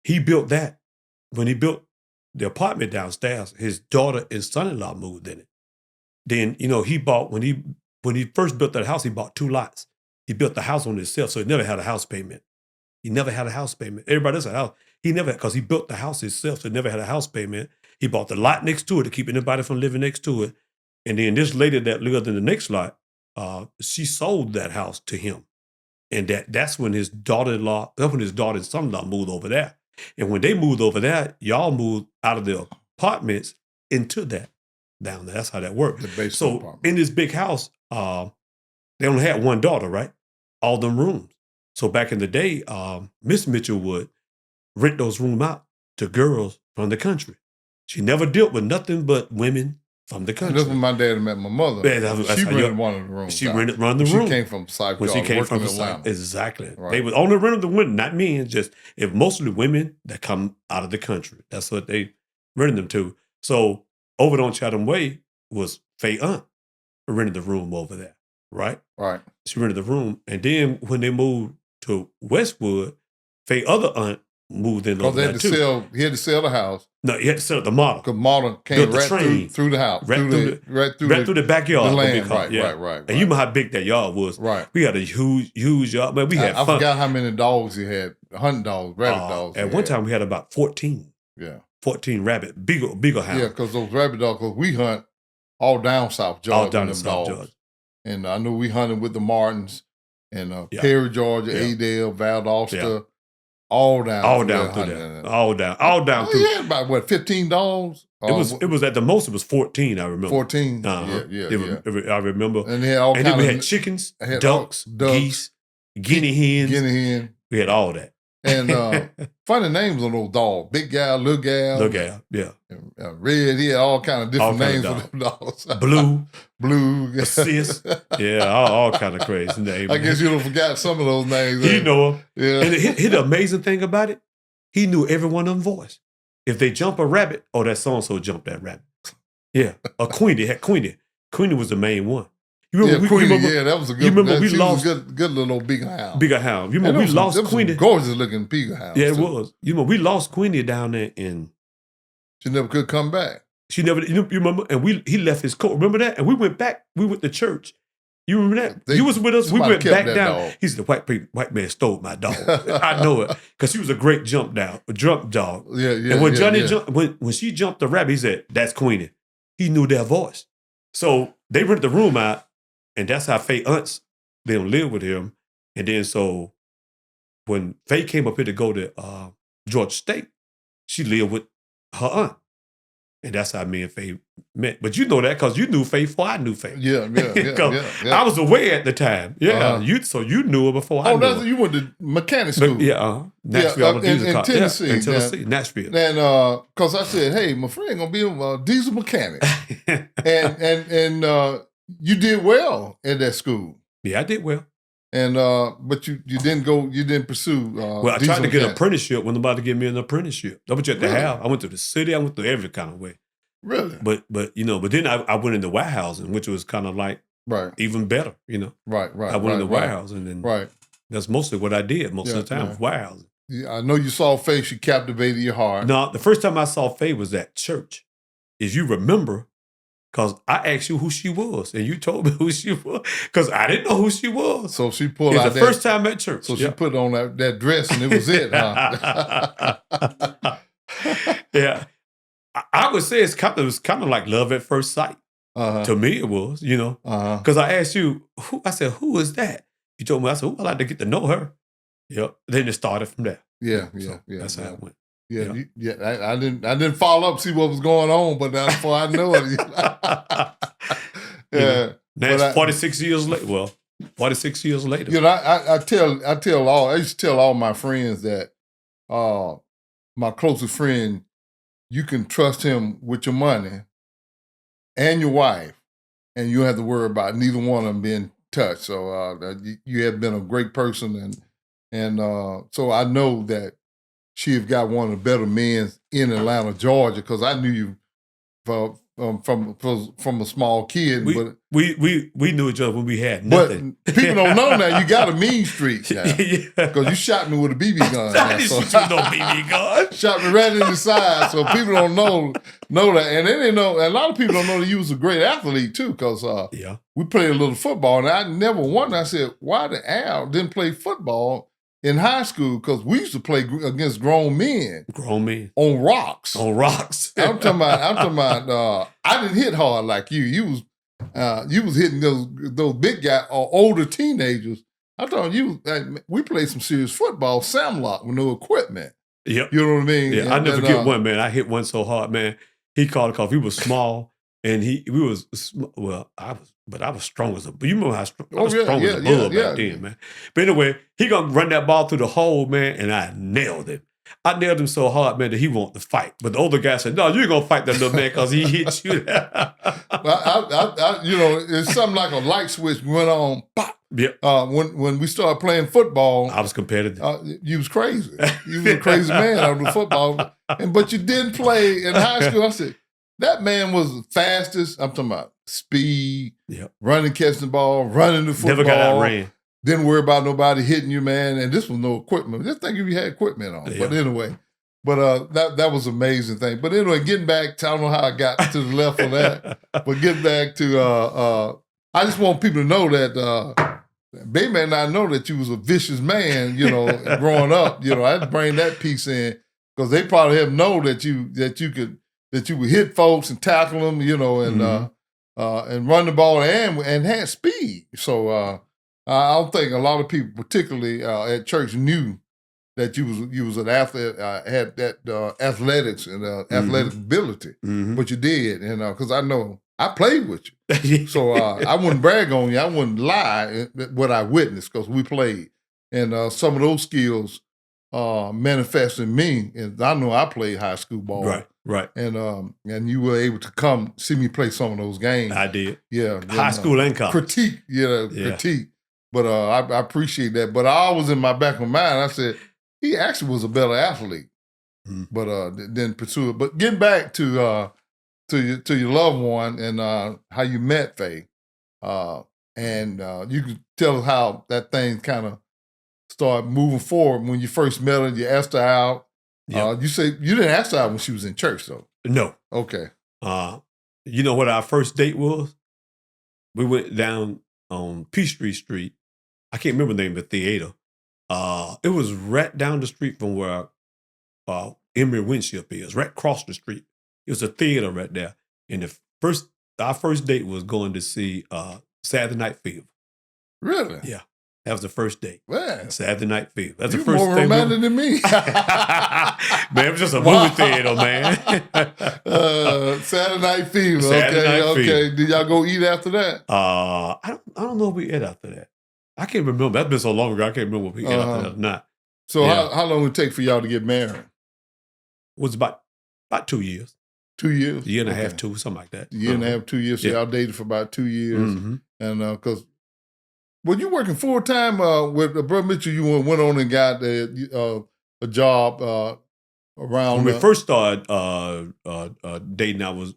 He built that. When he built the apartment downstairs, his daughter and son-in-law moved in it. Then, he bought, when he first built that house, he bought 2 lots. He built the house on himself, so he never had a house payment. Everybody else had a house. He never, because he built the house himself, so he never had a house payment. He bought the lot next to it to keep anybody from living next to it. And then this lady that lived in the next lot, she sold that house to him. And that's when his daughter-in-law, his daughter and son-in-law moved over there. And when they moved over there, y'all moved out of the apartments into that down there. That's how that worked. So apartment. In this big house, they only had 1 daughter, right? All them rooms. So back in the day, Miss Mitchell would rent those rooms out to girls from the country. She never dealt with nothing but women from the country. That's when my dad met my mother. She rented one of the rooms. She rented one of the rooms. She came from Cyprus. She came from Atlanta. Exactly. Right. They would only rent them to women, not men. Just if mostly women that come out of the country. That's what they rented them to. So over on Chatham Way was Faye Aunt who rented the room over there. Right. She rented the room, and then when they moved to Westwood, Faye other aunt moved in over there too. He had to sell the house. No, he had to sell the model. Because model came through the house. Right through the backyard. The land, right. And you know how big that yard was. Right. We had a huge yard. Man, we had fun. I forgot how many dogs he had. Hunting dogs, rabbit dogs. At one time, we had about 14. Yeah. 14 rabbit, bigger house. Yeah, because those rabbit dogs, because we hunt all down South Georgia. All down in South Georgia. And I know we hunted with the Martins and Perry, Georgia, Adel, Valdosta. All down All through down that through honey. there. All down through. Yeah, about what, 15 dogs? It was at the most, it was 14, I remember. 14? Uh-huh. Yeah. I remember. And they had all And then we had chickens, ducks, geese, guinea hens. We had all that. And funny names on those dogs. Big gal, little gal. Little gal, yeah. Red, he had all kind of different names for them dogs. Blue. Assist. Yeah, all kind of crazy names. I guess you don't forgot some of those names. He know them. Yeah. And the amazing thing about it, he knew every one of them voice. If they jump a rabbit, oh, that so-and-so jumped that rabbit. Yeah. A Queenie had Queenie. Queenie was the main one. You remember, that was a good. You remember we lost a good little big hound. Bigger hound. You remember we lost Queenie. Gorgeous looking bigger hound. Yeah, it was. You remember we lost Queenie down there in. She never could come back. She never. You remember? And he left his coat. Remember that? And we went back. We went to church. You remember that? You was with us. We went back down. Dog. He said, the white man stole my dog. I know it. Because she was a great jump dog. Yeah. And when Johnny jumped, when she jumped the rabbit, he said, that's Queenie. He knew their voice. So they rented the room out, and that's how Faye aunts, they don't live with him. And then so when Faye came up here to go to Georgia State, she lived with her aunt. And that's how me and Faye met. But you know that because you knew Faye before I knew Faye. Yeah. I was away at the time. Yeah. So you knew her before I knew her. You went to mechanic school. Nashville. In Tennessee. In Tennessee, Nashville. And because I said, hey, my friend going to be a diesel mechanic. and you did well at that school. Yeah, I did well. And but you didn't pursue. Well, I tried to get an apprenticeship. Wasn't about to get me an apprenticeship. That was just the house. I went to the city. I went through every kind of way. Really? But then I went into warehousing, which was kind of like even better. Right. I went into warehousing, and that's mostly what I did most of the time was warehousing. Yeah, I know you saw Faye. She captivated your heart. No, the first time I saw Faye was at church. If you remember. Because I asked you who she was, and you told me who she was, because I didn't know who she was. So she pulled out the first time at church. So she put on that dress, and it was it, huh? Yeah. I would say it was kind of like love at first sight. To me, it was, Because I asked you, I said, who is that? You told me, I said, I'd like to get to know her. Yep. Then it started from there. Yeah. That's how it went. I didn't follow up, see what was going on, but that's before I know it. Now it's 46 years later. Well, 46 years later. I used to tell all my friends that my closest friend, you can trust him with your money and your wife, and you don't have to worry about neither one of them being touched. So you have been a great person, and so I know that she have got one of the better men in Atlanta, Georgia, because I knew you from a small kid. We knew each other when we had nothing. But people don't know now. You got a mean streak now. Because you shot me with a BB gun. I didn't shoot you with no BB gun. Shot me right in the side, so people don't know that. And they didn't know. A lot of people don't know that you was a great athlete too, because we played a little football, and I never wondered. I said, why the Al didn't play football in high school? Because we used to play against grown men. On rocks. I'm talking about. I didn't hit hard like you. You was hitting those big guys or older teenagers. I thought we played some serious football, Samlock, with no equipment. Yep. You know what I mean? Yeah, I never forget one, man. I hit one so hard, man. He called it because he was small, and I was strong as a bull. You remember how I was strong as a bull back then, man. But anyway, he gonna run that ball through the hole, man, and I nailed him. I nailed him so hard, man, that he wanted to fight. But the older guy said, no, you're gonna fight that little man because he hit you. Well, it's something like a light switch went on, pop. Yep. When we started playing football, I was competitive. You was crazy. You was a crazy man out of the football. But you didn't play in high school. I said, that man was the fastest. I'm talking about speed, running, catching the ball, running the football. Never got outran. Didn't worry about nobody hitting you, man. And this was no equipment. Just think if you had equipment on. But anyway, that was an amazing thing. But anyway, getting back to, I don't know how I got to the left of that, but getting back to, I just want people to know that they may not know that you was a vicious man, growing up. I had to bring that piece in because they probably have known that you would hit folks and tackle them, and run the ball and had speed. So I don't think a lot of people, particularly at church, knew that you was an athlete, had that athletics and athletic ability, but you did, and because I know I played with you, so I wouldn't brag on you, I wouldn't lie what I witnessed because we played, and some of those skills manifest in me, and I know I played high school ball, right, and you were able to come see me play some of those games. I did, yeah, high school and college. Critique, critique. But I appreciate that. But I always in my back of my mind, I said, he actually was a better athlete. But didn't pursue it. But getting back to your loved one and how you met Faye, and you could tell us how that thing kind of started moving forward when you first met her. You asked her out. Yep. You say you didn't ask her out when she was in church, though. No. Okay. You know what our first date was? We went down on Peachtree Street. I can't remember the name of the theater. It was right down the street from where Emory Winship is, right across the street. It was a theater right there. And our first date was going to see Saturday Night Fever. Really? Yeah. That was the first date. Man. Saturday Night Fever. That's You're the first more thing. romantic than me. Man, it was just a movie theater, man. Saturday Night Fever. Saturday Night okay. Fever. Did y'all go eat after that? I don't know if we ate after that. I can't remember. That's been so long ago. I can't remember if we ate after that or not. So how long would it take for y'all to get married? It was about 2 years. 2 years? A year and a half, something like that. A year and a half, 2 years. So y'all dated for about 2 years. Mm-hmm. And because, were you working full time with Brother Mitchell? You went on and got a job around. When we first started dating, I was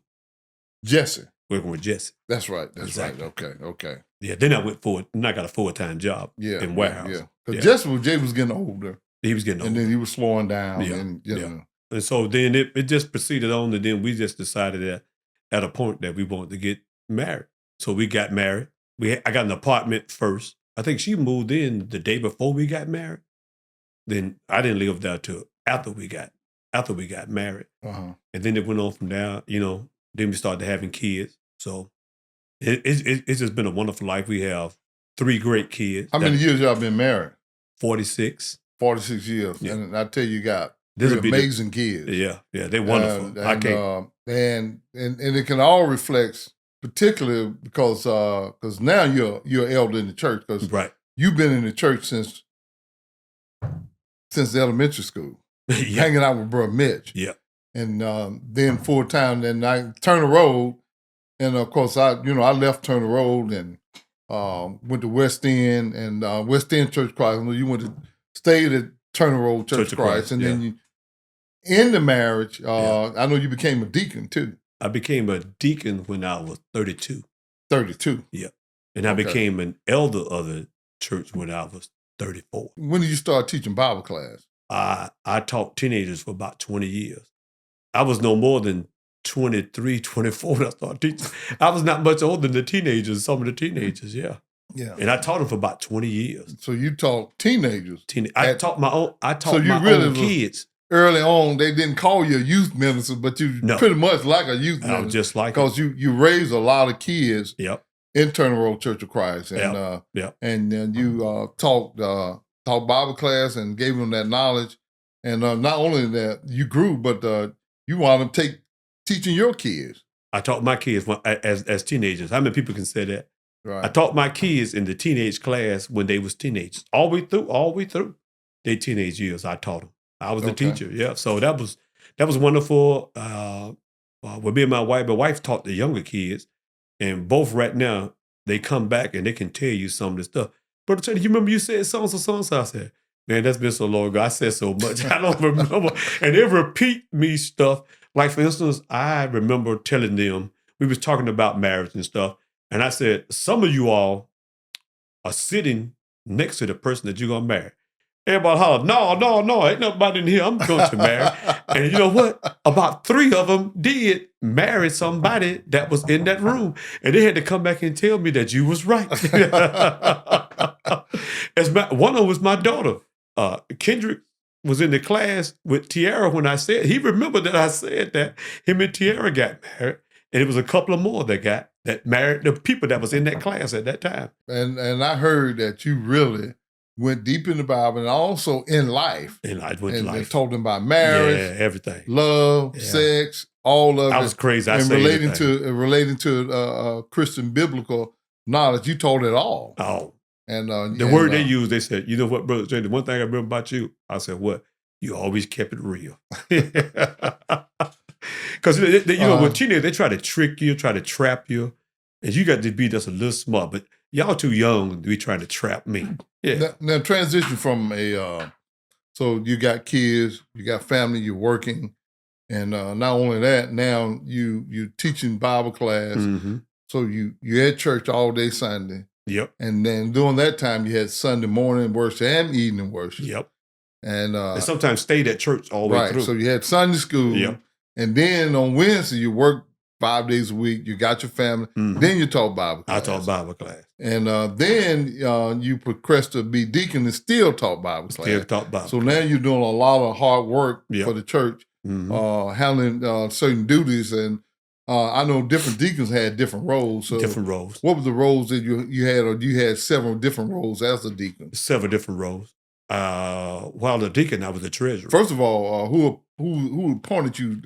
Jesse. Working with Jesse. That's right. Exactly. Right. Okay. Yeah, then I went forward, and I got a full-time job in warehouse. Yeah. Because Jay was getting older. He was getting older. And then he was slowing down. Yeah. And, you know. And so then it just proceeded on, and then we just decided that at a point that we wanted to get married. So we got married. I got an apartment first. I think she moved in the day before we got married. Then I didn't live there till after we got married. Uh-huh. And then it went on from there, then we started having kids. So it's just been a wonderful life. We have 3 great kids. How many years y'all been married? 46. 46 years. Yeah. And I tell you got amazing kids. Yeah, they're wonderful. I can't. And it can all reflect, particularly because now you're elder in the church, because you've been in the church since the elementary school, hanging out with Brother Mitch. Yeah. And then full time, then I Turner Road, and of course I left Turner Road and went to West End and West End Church of Christ. You stayed at Turner Road Church of Christ, and then you, in the marriage, I know you became a deacon too. I became a deacon when I was 32. 32. Yeah, and I became an elder of the church when I was 34. When did you start teaching Bible class? I taught teenagers for about 20 years. I was no more than 23, 24 when I started teaching. I was not much older than the teenagers, some of the teenagers, yeah. And I taught them for about 20 years. So you taught teenagers? I taught my own kids. Early on, they didn't call you a youth minister, but you pretty much like a youth minister. I was just like because you raised a lot of kids in Turner Road Church of Christ. And and you taught Bible class and gave them that knowledge. And not only that, you grew, but you wound up teaching your kids. I taught my kids as teenagers. How many people can say that? Right. I taught my kids in the teenage class when they was teenagers. All the way through their teenage years, I taught them. I was the teacher. Yeah. So that was wonderful. With me and my wife taught the younger kids, and both right now they come back and they can tell you some of the stuff. Brother Cheney, you remember you said so and so? I said, man, that's been so long ago. I said so much. I don't remember. And they repeat me stuff. Like, for instance, I remember telling them, we was talking about marriage and stuff. And I said, some of you all are sitting next to the person that you're going to marry. Everybody hollered, no, ain't nobody in here I'm going to marry. And you know what? About 3 of them did marry somebody that was in that room. And they had to come back and tell me that you was right. One of them was my daughter. Kendrick was in the class with Tiara when I said, he remembered that I said that him and Tiara got married. And it was a couple of more that married the people that was in that class at that time. And I heard that you really went deep in the Bible and also in life. And I went to And life. told them about marriage, everything, love, sex, all of it. I was crazy. And relating to Christian biblical knowledge, you told it all. Oh, and the word they used, they said, "You know what, Brother Cheney? The one thing I remember about you," I said, "What? You always kept it real." Because with teenagers, they try to trick you, try to trap you, and you got to be just a little smart. But y'all too young to be trying to trap me. Yeah. Now transition from so you got kids, you got family, you're working, and not only that, now you teaching Bible class. Mm-hmm. So you at church all day Sunday. Yep. And then during that time, you had Sunday morning worship and evening worship. Yep. And sometimes stayed at church all the way through. So you had Sunday school. Yep. And then on Wednesday, you work 5 days a week. You got your family. Mm-hmm. Then you taught Bible class. I taught Bible class. And then you progressed to be deacon and still taught Bible class. Still taught Bible So now you're doing a lot of hard work for the church, handling certain duties. And I know different deacons had different roles. So different roles. What were the roles that you had, or you had several different roles as a deacon? Several different roles. While the deacon, I was the treasurer. First of all, who appointed you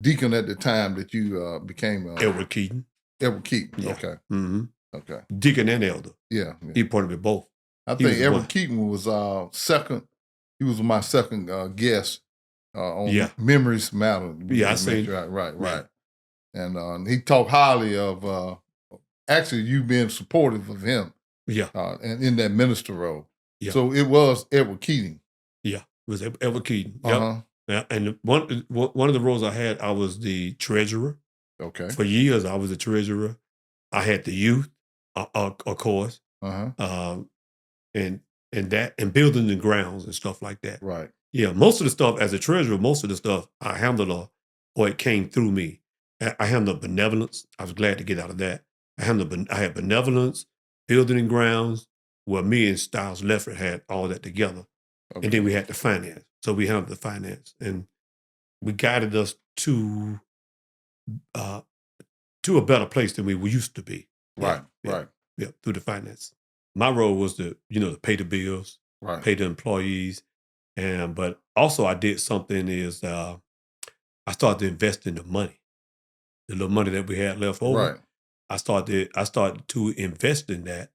deacon at the time that you became Edward Keaton. Edward Keaton. Yeah. Okay. Mm-hmm. Okay. Deacon and elder. Yeah. He appointed me both. I think Edward Keaton was second. He was my second guest on Memories Matter. Yeah, I see. Right. And he talked highly of actually you being supportive of him. Yeah. And in that minister role. Yeah. So it was Edward Keating. Yeah, it was Edward Keating. Uh-huh. Yeah, and one of the roles I had, I was the treasurer. Okay. For years, I was the treasurer. I had the youth, of course. Uh-huh. And building the grounds and stuff like that. Right. Yeah, most of the stuff as a treasurer, most of the stuff I handled, or it came through me. I handled benevolence. I was glad to get out of that. I had benevolence, building and grounds, where me and Styles Leffert had all that together. Okay. And then we had the finance. So we handled the finance. And we guided us to a better place than we used to be. Right. Yeah, through the finance. My role was to pay the bills, pay the employees. But also I did something is I started to invest in the money. The little money that we had left over. Right. I started to invest in that,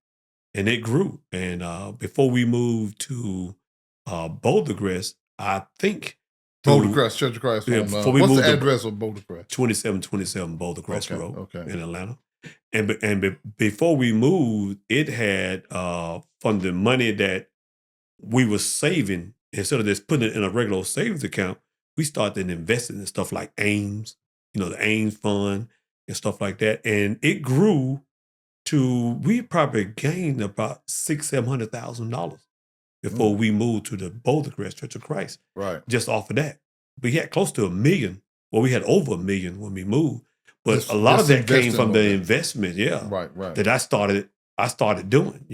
and it grew. And before we moved to Boulder Crest, I think Boulder Crest, Church of Christ. Yeah, what's the address of Boulder Crest? 2727 Boulder Crest Road in Atlanta. And before we moved, it had from the money that we were saving, instead of just putting it in a regular savings account, we started investing in stuff like Ames, the Ames Fund and stuff like that. And it grew to, we probably gained about $600,000-$700,000 before we moved to the Boulder Crest Church of Christ. Right. Just off of that. We had close to $1 million. Well, we had over $1 million when we moved. But a lot of that came from the investment, right. That I started doing,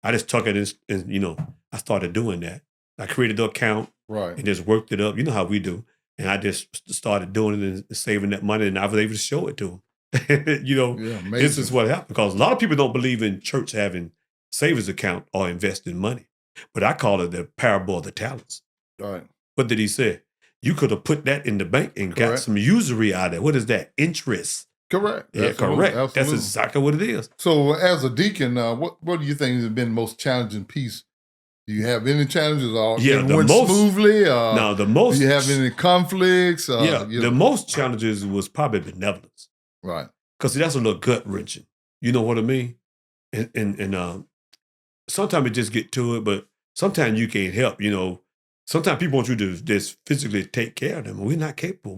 I just took it and I started doing that. I created the account and just worked it up. You know how we do. And I just started doing it and saving that money, and I was able to show it to them. This is what happened. Because a lot of people don't believe in church having savings account or investing money. But I call it the parable of the talents. Right. What did he say? You could have put that in the bank and got some usury out of it. What is that? Interest. Correct. Yeah, absolutely. correct. Absolutely. That's exactly what it is. So as a deacon, what do you think has been the most challenging piece? Do you have any challenges? Or it went smoothly? No, the most. Do you have any conflicts? The most challenges was probably benevolence. Right. Because that's a little gut wrenching. You know what I mean? And sometimes it just get to it, but sometimes you can't help. Sometimes people want you to just physically take care of them. We're not capable.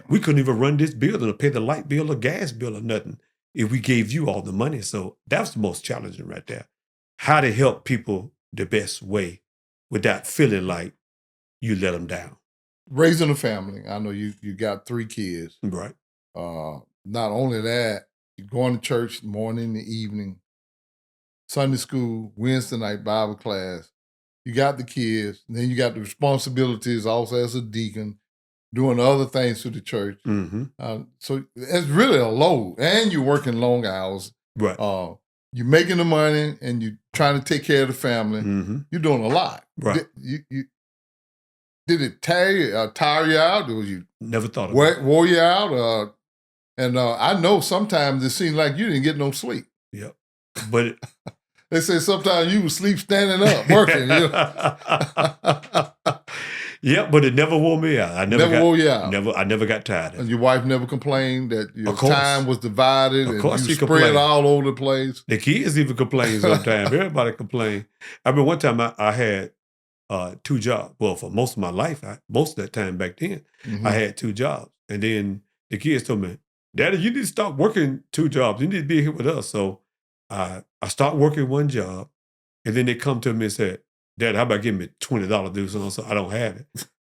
We couldn't even run this building or pay the light bill or gas bill or nothing if we gave you all the money. So that's the most challenging right there. How to help people the best way without feeling like you let them down. Raising a family. I know you got 3 kids. Right. Not only that, you're going to church morning and evening, Sunday school, Wednesday night Bible class. You got the kids, and then you got the responsibilities also as a deacon, doing other things to the church. Mm-hmm. So it's really a load, and you're working long hours. Right. you're making the money and you're trying to take care of the family. Mm-hmm. You're doing a lot. Right. Did it tire you out? Or was you never thought about it. Wore you out? And I know sometimes it seemed like you didn't get no sleep. Yep. But they say sometimes you would sleep standing up working. You know? Yeah, but it never wore me out. I never wore you out. I never got tired of it. And your wife never complained that your time was divided and you spread complained. all over the place. The kids even complain sometimes. Everybody complain. I mean, one time I had 2 jobs. Well, for most of my life, most of that time back then, I had 2 jobs. And then the kids told me, Daddy, you need to stop working 2 jobs. You need to be here with us. So I started working 1 job. And then they come to me and said, Dad, how about giving me $20 to do something? So I don't have it.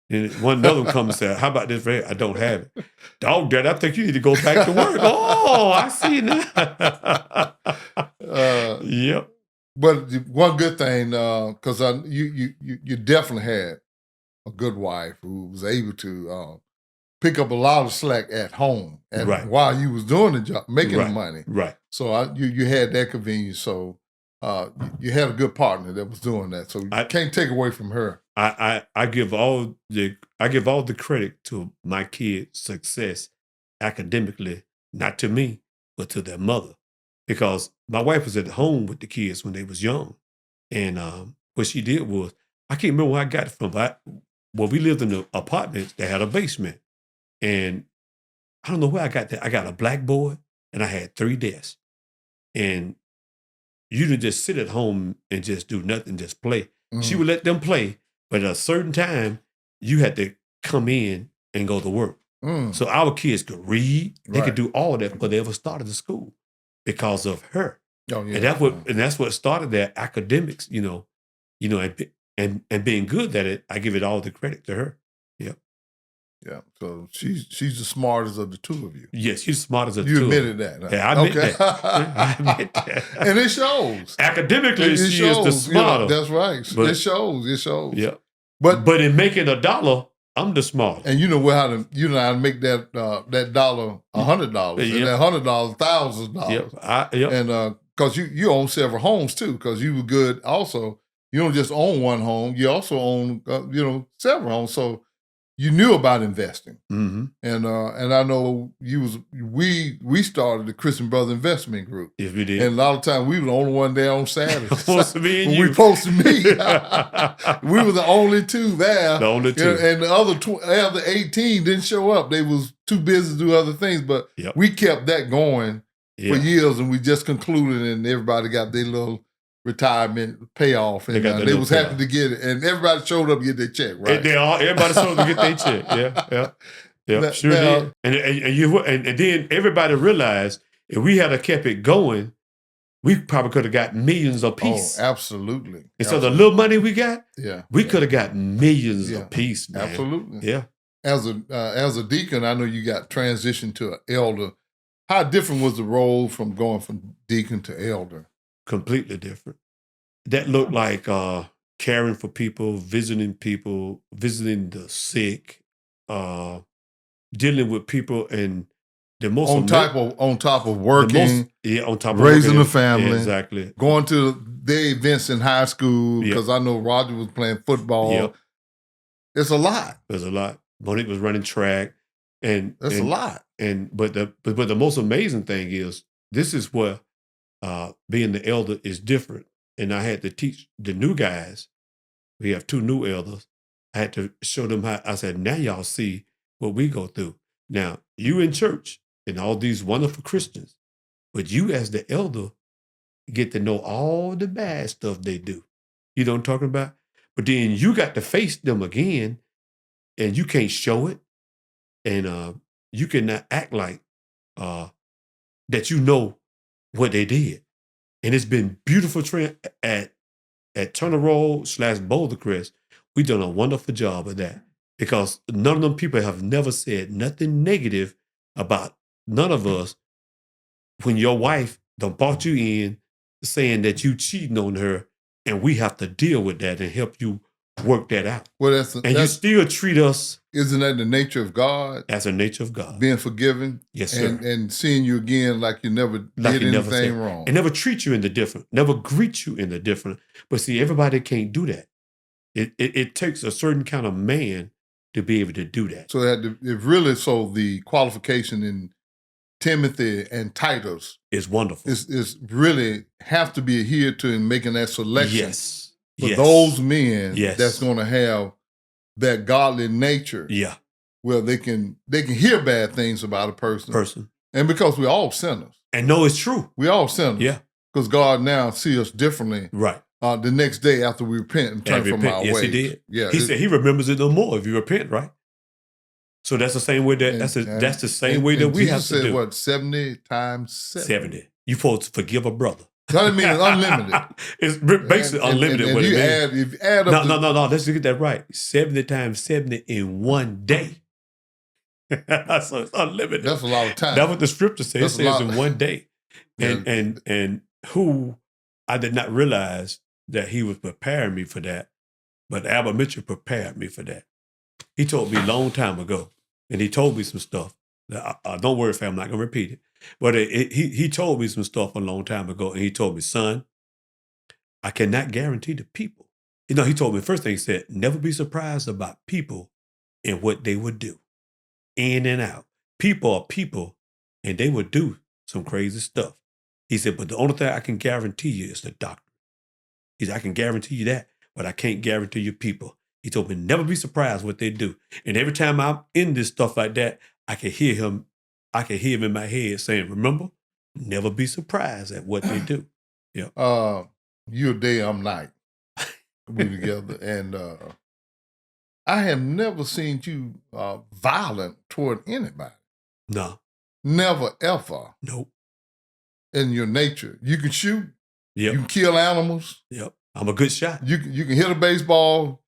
And another one comes and said, how about this right here? I don't have it. Dog, Dad, I think you need to go back to work. Oh, I see now. Yep. But one good thing, because you definitely had a good wife who was able to pick up a lot of slack at home and while you was doing the job, making the money. Right. So you had that convenience. So you had a good partner that was doing that. So I can't take away from her. I give all the credit to my kids' success academically, not to me, but to their mother. Because my wife was at home with the kids when they was young. And what she did was, I can't remember where I got it from. Well, we lived in an apartment that had a basement. And I don't know where I got that. I got a blackboard and I had 3 desks. And you didn't just sit at home and just do nothing, just play. She would let them play, but at a certain time, you had to come in and go to work. So our kids could read. They could do all of that before they ever started the school because of her. Oh, yeah. And that's what started their academics, and being good at it. I give it all the credit to her. Yep. Yeah. So she's the smartest of the 2 of you. Yes, she's the smartest of the 2. You admitted that. Huh? Yeah, I admit that. I admit that. And it shows. Academically, she is the smarter. That's right. But it shows. It shows. Yeah. But in making $1, I'm the smartest. And you know how to make that $1 $100, and that $100 $1,000. Yep. And because you own several homes too, because you were good. Also, you don't just own one home; you also own several homes. So you knew about investing, and I know we started the Christian Brother Investment Group. Yes, we did. And a lot of times we were the only one there on Saturdays. Supposed to be and you. We supposed to meet. We were the only 2 there. The only 2. And the other 18 didn't show up. They was too busy to do other things. But we kept that going for years, and we just concluded, and everybody got their little retirement payoff, and they was happy to get it, and everybody showed up to get their check, right? Everybody showed up to get their check. Yeah, sure did. And then everybody realized if we had kept it going, we probably could have got millions apiece. Oh, absolutely. And so the little money we got, we could have got millions apiece, man. Absolutely. Yeah. As a deacon, I know you got transitioned to an elder. How different was the role from going from deacon to elder? Completely different. That looked like caring for people, visiting the sick, dealing with people, and the most on top of working, on top of raising working, a family, exactly. Going to the events in high school because I know Roger was playing football. Yep. It's a lot. There's a lot. Monique was running track, and that's a lot. But the most amazing thing is this is where being the elder is different. And I had to teach the new guys. We have 2 new elders. I had to show them how. I said, now y'all see what we go through. Now, you in church and all these wonderful Christians, but you as the elder get to know all the bad stuff they do. You know what I'm talking about? But then you got to face them again, and you can't show it. And you cannot act like that you know what they did. And it's been beautiful at Turner Road / Boulder Crest. We've done a wonderful job of that because none of them people have never said nothing negative about none of us when your wife done brought you in saying that you cheating on her, and we have to deal with that and help you work that out. Well, you still treat us Isn't that the nature of God? That's the nature of God. Being forgiven. Yes, sir. And seeing you again like you never Like did he never anything said, wrong. and never treat you in the different, never greet you in the different. But see, everybody can't do that. It takes a certain kind of man to be able to do that. So the qualification in Timothy and Titus It's wonderful. is really have to be adhered to in making that selection. Yes. For yes. those men Yes. that's going to have that godly nature. Yeah. Where they can hear bad things about a person. And because we're all sinners. And know it's true. We all sinners. Yeah. Because God now sees us differently. Right. The next day after we repent and turn from our ways. Yes, he did. Yeah. He said he remembers it no more if you repent, right? So that's the same way that's the same way that we have to do. What, 70 times 70? You're supposed to forgive a brother. That means it's unlimited. It's basically unlimited. And if you add up no. Let's get that right. 70 times 70 in one day. So it's unlimited. That's a lot of time. That's what the scripture says. It says in one day. And who I did not realize that he was preparing me for that, but Albert Mitchell prepared me for that. He told me a long time ago, and he told me some stuff. Don't worry, fam, I'm not going to repeat it. But he told me some stuff a long time ago, and he told me, son, I cannot guarantee the people. He told me, first thing he said, never be surprised about people and what they would do. In and out. People are people, and they would do some crazy stuff. He said, but the only thing I can guarantee you is the doctrine. He said, I can guarantee you that, but I can't guarantee you people. He told me, never be surprised what they do. And every time I'm in this stuff like that, I can hear him in my head saying, remember, never be surprised at what they do. Yeah. You're day, I'm night. We together. And I have never seen you violent toward anybody. No. Never, ever. Nope. In your nature. You can shoot. Yep. You can kill animals. Yep. I'm a good shot. You can hit a baseball.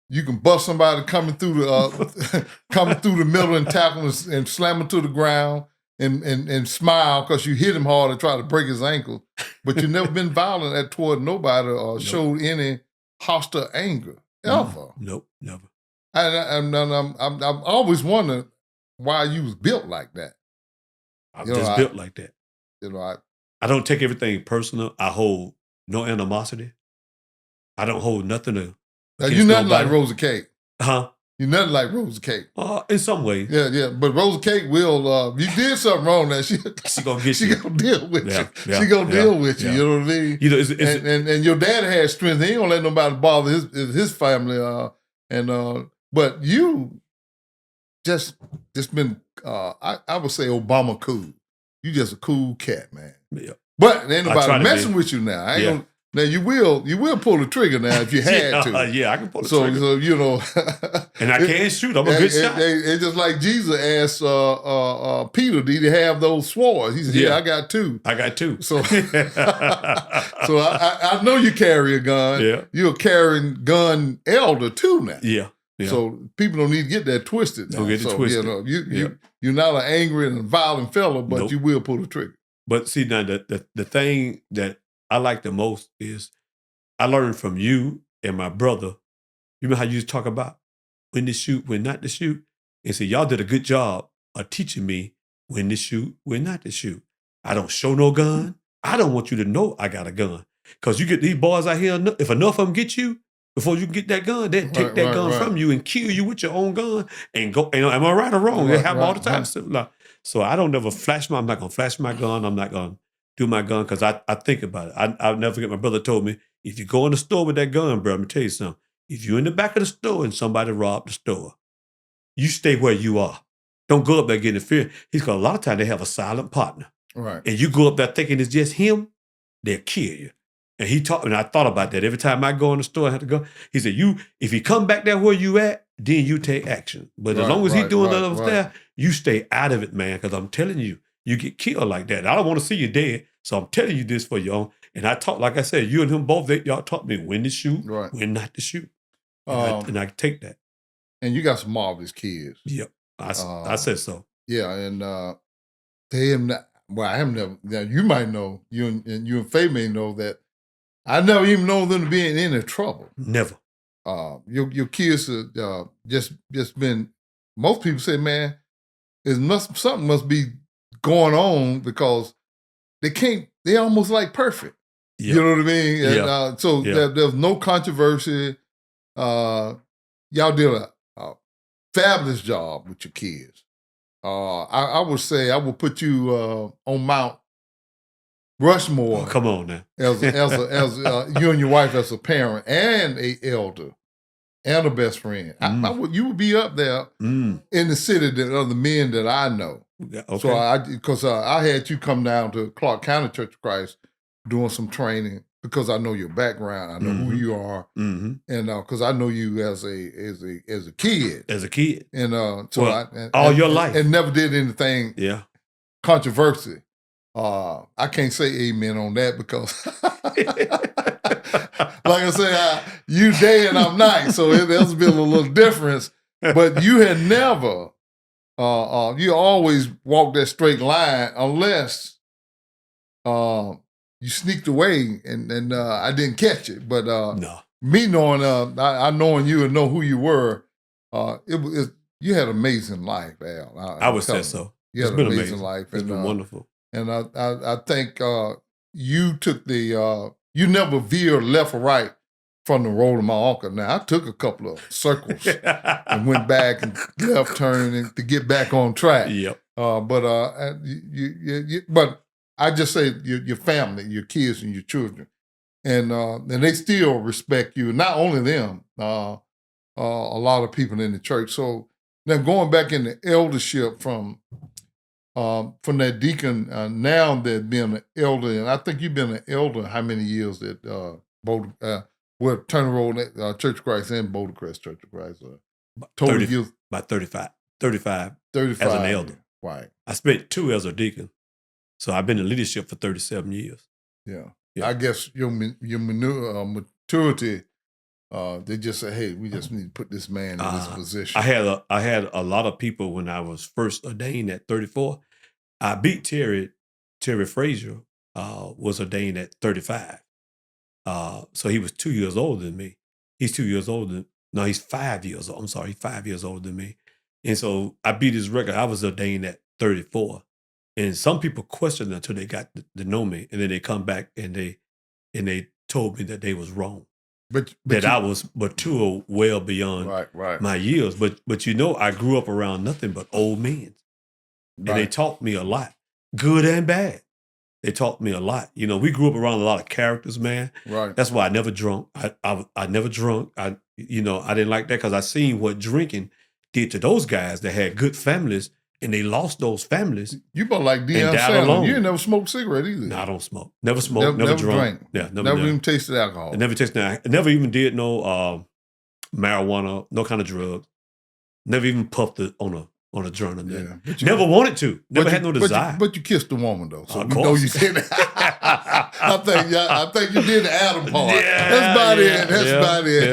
You can bust somebody coming through the middle and tackle and slam him to the ground and smile because you hit him hard and try to break his ankle. But you've never been violent toward nobody or showed any hostile anger ever. Nope, never. I'm always wondering why you was built like that. I'm just built like that. I don't take everything personal. I hold no animosity. I don't hold nothing to. You're nothing like Rosa Cake. Huh? You're nothing like Rosa Cake. In some ways. Yeah. But Rosa Cake will, you did something wrong now. She gonna get you. She gonna deal with you. Yeah, she gonna deal with you. You know what I mean? And your dad had strength. He ain't gonna let nobody bother his family. But you just been, I would say Obama cool. You just a cool cat, man. Yeah. But ain't nobody messing with you now. I ain't gonna. Now you will pull the trigger now if you had to. Yeah, I can pull the trigger. So you know, and I can't shoot. I'm a good shot. It's just like Jesus asked Peter, "Did he have those swords?" He said, "Yeah, I got two." I got two. So, so I know you carry a gun. Yeah, you're a carrying gun elder too now. Yeah. So people don't need to get that twisted. Don't get it twisted. You know, you're not an angry and violent fellow, but you will pull the trigger. But see, now the thing that I like the most is I learned from you and my brother. You know how you talk about when to shoot, when not to shoot? And so y'all did a good job of teaching me when to shoot, when not to shoot. I don't show no gun. I don't want you to know I got a gun. Because you get these boys out here, if enough of them get you, before you can get that gun, they'll take that gun from you and kill you with your own gun and go, am I right or wrong? They happen all the time. So I don't never I'm not going to flash my gun. I'm not going to do my gun because I think about it. I'll never forget my brother told me, if you go in the store with that gun, bro, let me tell you something. If you're in the back of the store and somebody robbed the store, you stay where you are. Don't go up there getting fear. He's got a lot of times they have a silent partner. Right. And you go up there thinking it's just him, they'll kill you. And I thought about that. Every time I go in the store, I have to go. He said, if you come back there where you at, then you take action. But as long as he's doing that over there, you stay out of it, man. Because I'm telling you, you get killed like that. I don't want to see you dead. So I'm telling you this for your own. And I taught, like I said, you and him both, y'all taught me when to shoot, when not to shoot. And I take that. And you got some marvelous kids. Yep. I said so. Yeah. And they have not, well, I have never, now you might know, you and Faye may know that I never even know them to be in any trouble. Never. Your kids have just been most people say, man, something must be going on because they almost like perfect. Yep. You know what I mean? And, Yeah. so Yeah. there's no controversy. Y'all did a fabulous job with your kids. I would say I would put you on Mount Rushmore. Oh, come on now. as you and your wife as a parent and a elder and a best friend. You would be up there in the city that other men that I know. Okay. So because I had you come down to Clark County Church of Christ doing some training because I know your background, I know who you are, and because I know you as a kid, and all your life, and never did anything, controversy. I can't say amen on that because, like I say, you day and I'm night, so there's been a little difference. But you had never, you always walked that straight line unless you sneaked away and I didn't catch it. But no. Me knowing, I knowing you and know who you were, you had an amazing life, Al. I would say so. You had an amazing life. It's been wonderful. And I think you took you never veered left or right from the road of my uncle. Now, I took a couple of circles and went back and left turn to get back on track. Yep. But I just say your family, your kids and your children. And they still respect you. Not only them, a lot of people in the church. So now going back in the eldership from that deacon, now that being an elder, and I think you've been an elder how many years at Turner Road Church of Christ and Boulder Crest Church of Christ? About 35 as an elder. Right. I spent 2 as a deacon. So I've been in leadership for 37 years. Yeah. I guess your maturity, they just say, hey, we just need to put this man in this position. I had a lot of people when I was first ordained at 34. I beat Terry Frazier, was ordained at 35. So he was 2 years older than me. He's 2 years older. No, he's 5 years old. I'm sorry, he's 5 years older than me. And so I beat his record. I was ordained at 34. And some people questioned until they got to know me. And then they come back and they told me that they was wrong. I was mature well beyond my years. But I grew up around nothing but old men. And they taught me a lot, good and bad. They taught me a lot. We grew up around a lot of characters, man. Right. That's why I never drunk. I never drunk. I didn't like that because I seen what drinking did to those guys that had good families and they lost those families. You about like Deion Sanders. You ain't never smoked a cigarette either. No, I don't smoke. Never smoked. Never drank. Yeah, never even tasted alcohol. I never tasted. I never even did no marijuana, no kind of drug. Never even puffed it on a journal. Yeah, never wanted to. Never had no desire. But you kissed a woman though, so we know you did it. I think you did the Adam part. Yeah, that's about it. That's about it.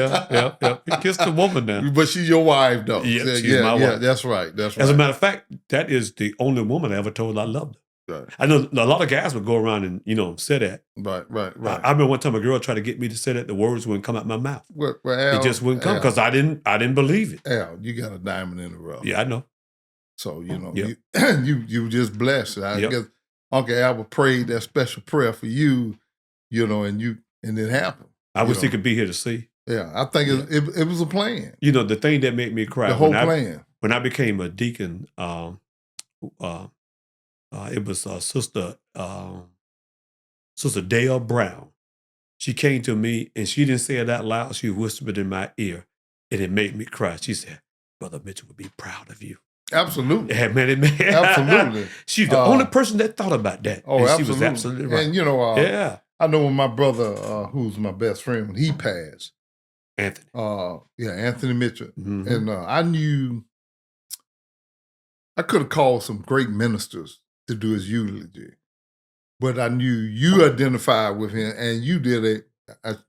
Yeah. You kissed a woman now. But she's your wife though. Yeah, she's my wife. Yeah, that's right. That's right. As a matter of fact, that is the only woman I ever told I loved her. Right. I know a lot of guys would go around and say that. Right. I remember one time a girl tried to get me to say that. The words wouldn't come out my mouth. Well, Al, it just wouldn't come because I didn't believe it. Al, you got a diamond in the rough. Yeah, I know. So you were just blessed. I guess Uncle Albert prayed that special prayer for you, and it happened. I wish he could be here to see. Yeah, I think it was a plan. The thing that made me cry. The whole plan. When I became a deacon, it was Sister Dale Brown. She came to me and she didn't say it out loud. She whispered in my ear, and it made me cry. She said, "Brother Mitchell would be proud of you." Absolutely. Yeah, man. Absolutely. She's the only person that thought about that. Oh, and absolutely. She was absolutely right. And I know when my brother, who's my best friend, when he passed, Anthony. Anthony Mitchell, Mm-hmm. and I knew I could have called some great ministers to do his eulogy, but I knew you identified with him, and you did it.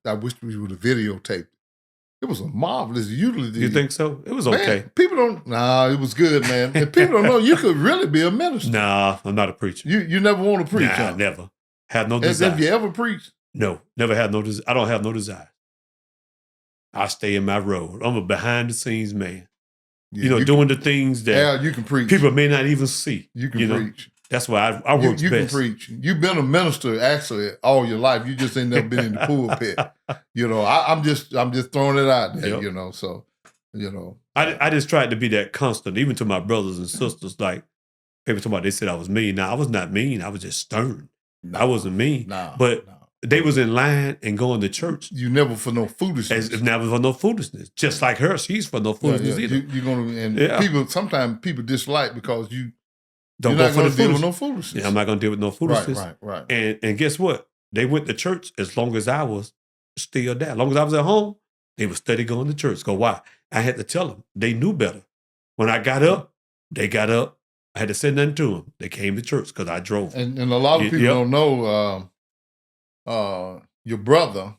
I wish we would have videotaped. It was a marvelous eulogy. You think so? It was okay. People don't. Nah, it was good, man. And people don't know you could really be a minister. Nah, I'm not a preacher. You never want to preach? Nah, never. Have no desire. Have you ever preached? No, never had no desire. I don't have no desire. I stay in my road. I'm a behind the scenes man. Yeah, doing the things that Al, you can preach. people may not even see. You can preach. That's why I work best. You can preach. You've been a minister actually all your life. You just ain't never been in the pulpit. I'm just throwing it out there. Yep. So I just tried to be that constant, even to my brothers and sisters. Like people talking about, they said I was mean. Now I was not mean. I was just stern. I wasn't mean. But they was in line and going to church. You never for no foolishness. Never for no foolishness. Just like her, she's for no foolishness either. You're gonna people sometimes people dislike because you're not going to deal with no foolishness. Yeah, I'm not going to deal with no foolishness. Right. And guess what? They went to church as long as I was still there. As long as I was at home, they were steady going to church. Go, why? I had to tell them. They knew better. When I got up, they got up. I had to say nothing to them. They came to church because I drove. And a lot of people don't know your brother,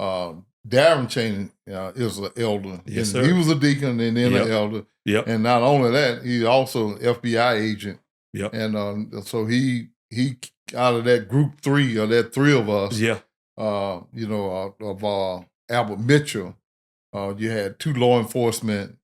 Darren Cheney, is an elder. Yes, sir. He was a deacon and then an elder. Yep. And not only that, he's also an FBI agent. Yep. And so he out of that group three, or that three of us, of Albert Mitchell, you had 2 law enforcement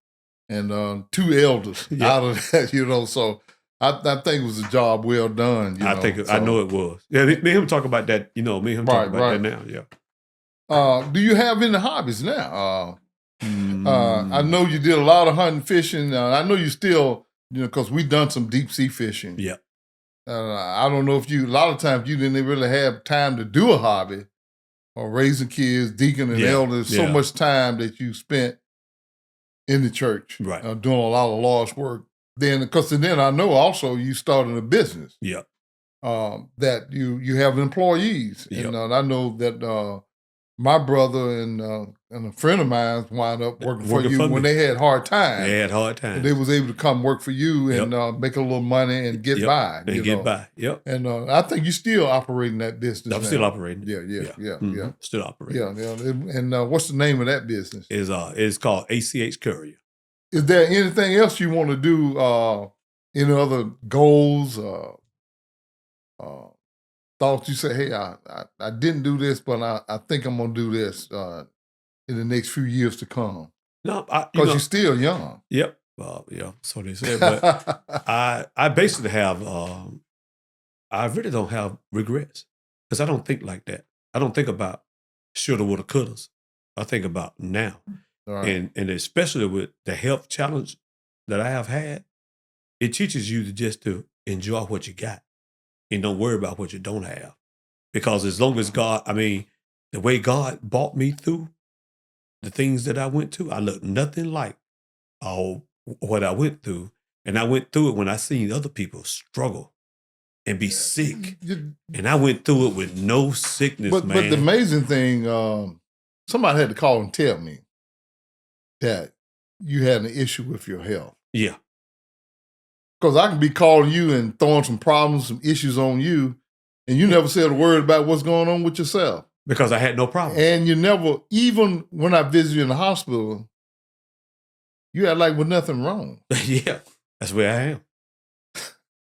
and 2 elders out of that, so I think it was a job well done. I know it was. Yeah, me and him talk about that, me and him talk about that now, yeah. Do you have any hobbies now? I know you did a lot of hunting, fishing. I know you still, because we done some deep sea fishing. Yeah. I don't know if a lot of times you didn't really have time to do a hobby or raising kids, deacon and elders, so much time that you spent in the church, right, doing a lot of Lord's work. Then I know also you started a business. Yeah. That you have employees. Yep. And I know that my brother and a friend of mine wound up working for you when they had hard times. They had hard times. And they was able to come work for you and make a little money and get by. And get by. Yep. And I think you're still operating that business. I'm still operating. Yeah. Still operating. Yeah. And what's the name of that business? It's called ACH Courier. Is there anything else you want to do? Any other goals? Thoughts you say, hey, I didn't do this, but I think I'm going to do this in the next few years to come? No, because you're still young. Yep. So they said. But I basically have, I really don't have regrets because I don't think like that. I don't think about shoulda, woulda, couldas. I think about now. Right. And especially with the health challenge that I have had, it teaches you to enjoy what you got. And don't worry about what you don't have. Because as long as the way God brought me through the things that I went through, I look nothing like what I went through. And I went through it when I seen other people struggle and be sick. And I went through it with no sickness, man. But the amazing thing, somebody had to call and tell me that you had an issue with your health. Yeah. Because I can be calling you and throwing some problems, some issues on you, and you never said a word about what's going on with yourself. Because I had no problem. And you never, even when I visit you in the hospital, you act like with nothing wrong. Yeah, that's where I am.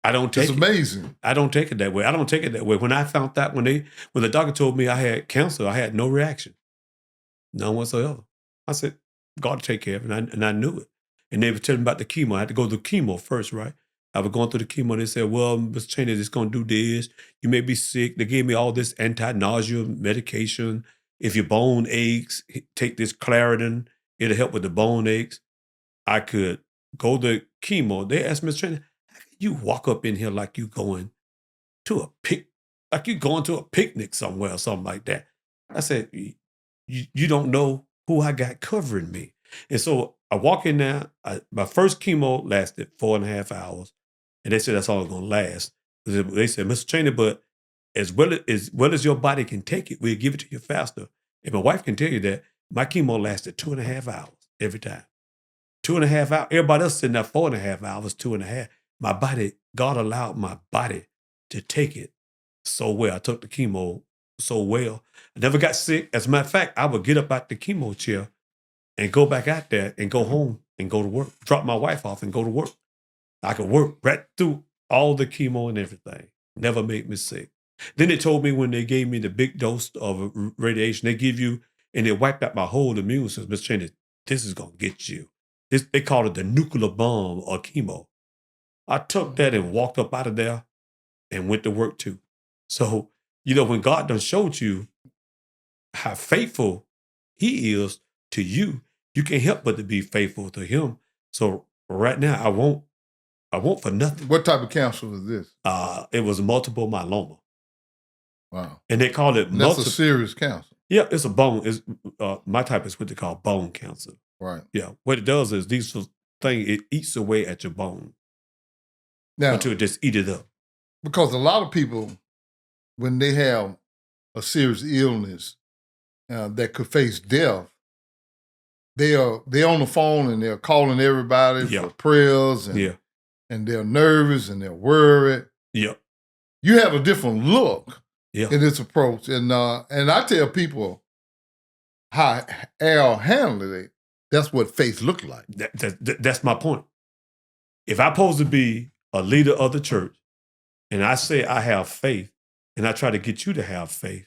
I don't take it. It's amazing. I don't take it that way. I don't take it that way. When I found out, when the doctor told me I had cancer, I had no reaction. None whatsoever. I said, God take care of it, and I knew it. And they were telling me about the chemo. I had to go through chemo first, right? I was going through the chemo. They said, well, Mr. Cheney, it's going to do this. You may be sick. They gave me all this anti-nausea medication. If your bone aches, take this Claritin. It'll help with the bone aches. I could go to chemo. They asked Mr. Cheney, how can you walk up in here like you going to a picnic somewhere or something like that? I said, you don't know who I got covering me. And so I walk in there. My first chemo lasted 4.5 hours. And they said that's all it's going to last. They said, Mr. Cheney, but as well as your body can take it, we'll give it to you faster. And my wife can tell you that my chemo lasted 2.5 hours every time. 2.5 hours. Everybody else sitting there 4.5 hours, 2.5. My body, God allowed my body to take it so well. I took the chemo so well. I never got sick. As a matter of fact, I would get up out the chemo chair and go back out there and go home and go to work. Drop my wife off and go to work. I could work right through all the chemo and everything. Never made me sick. Then they told me when they gave me the big dose of radiation, they give you, and they wiped out my whole immune system. Mr. Cheney, this is going to get you. They call it the nuclear bomb or chemo. I took that and walked up out of there and went to work too. So, when God done showed you how faithful he is to you, you can't help but to be faithful to him. So right now, I won't for nothing. What type of cancer was this? It was multiple myeloma. Wow. And they call it That's a serious cancer. Yeah, it's a bone. It's my type is what they call bone cancer. Right. Yeah. What it does is these things, it eats away at your bone. Now, until it just eat it up. Because a lot of people, when they have a serious illness that could face death, they're on the phone and they're calling everybody for prayers and they're nervous and they're worried. Yeah. You have a different look in this approach. And I tell people how Al handled it, that's what faith looked like. That's my point. If I'm supposed to be a leader of the church and I say I have faith and I try to get you to have faith,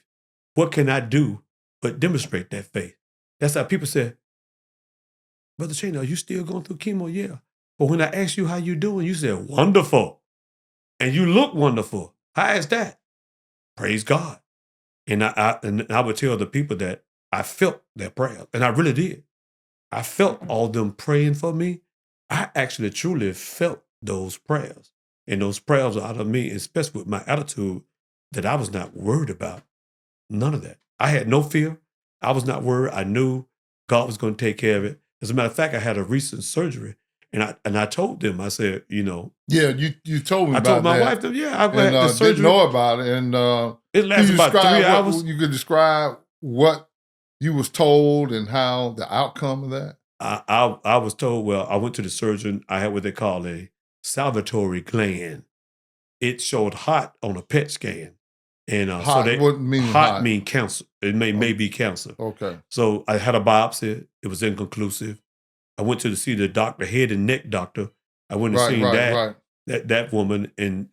what can I do but demonstrate that faith? That's how people say, Brother Cheney, are you still going through chemo? Yeah. But when I ask you how you doing, you said, wonderful. And you look wonderful. How is that? Praise God. And I would tell the people that I felt their prayer, and I really did. I felt all them praying for me. I actually truly felt those prayers. And those prayers are out of me, especially with my attitude that I was not worried about none of that. I had no fear. I was not worried. I knew God was going to take care of it. As a matter of fact, I had a recent surgery. And I told them, I said, Yeah, you told me about that. I told my wife that, I've had the surgery. Didn't know about it. And it lasted about 3 hours. You could describe what you was told and how the outcome of that? I was told, I went to the surgeon. I had what they call a salivary gland. It showed hot on a PET scan. And hot, what mean hot? Mean cancer. It may be cancer. Okay. So I had a biopsy. It was inconclusive. I went to see the doctor, head and neck doctor. I went and seen that woman. And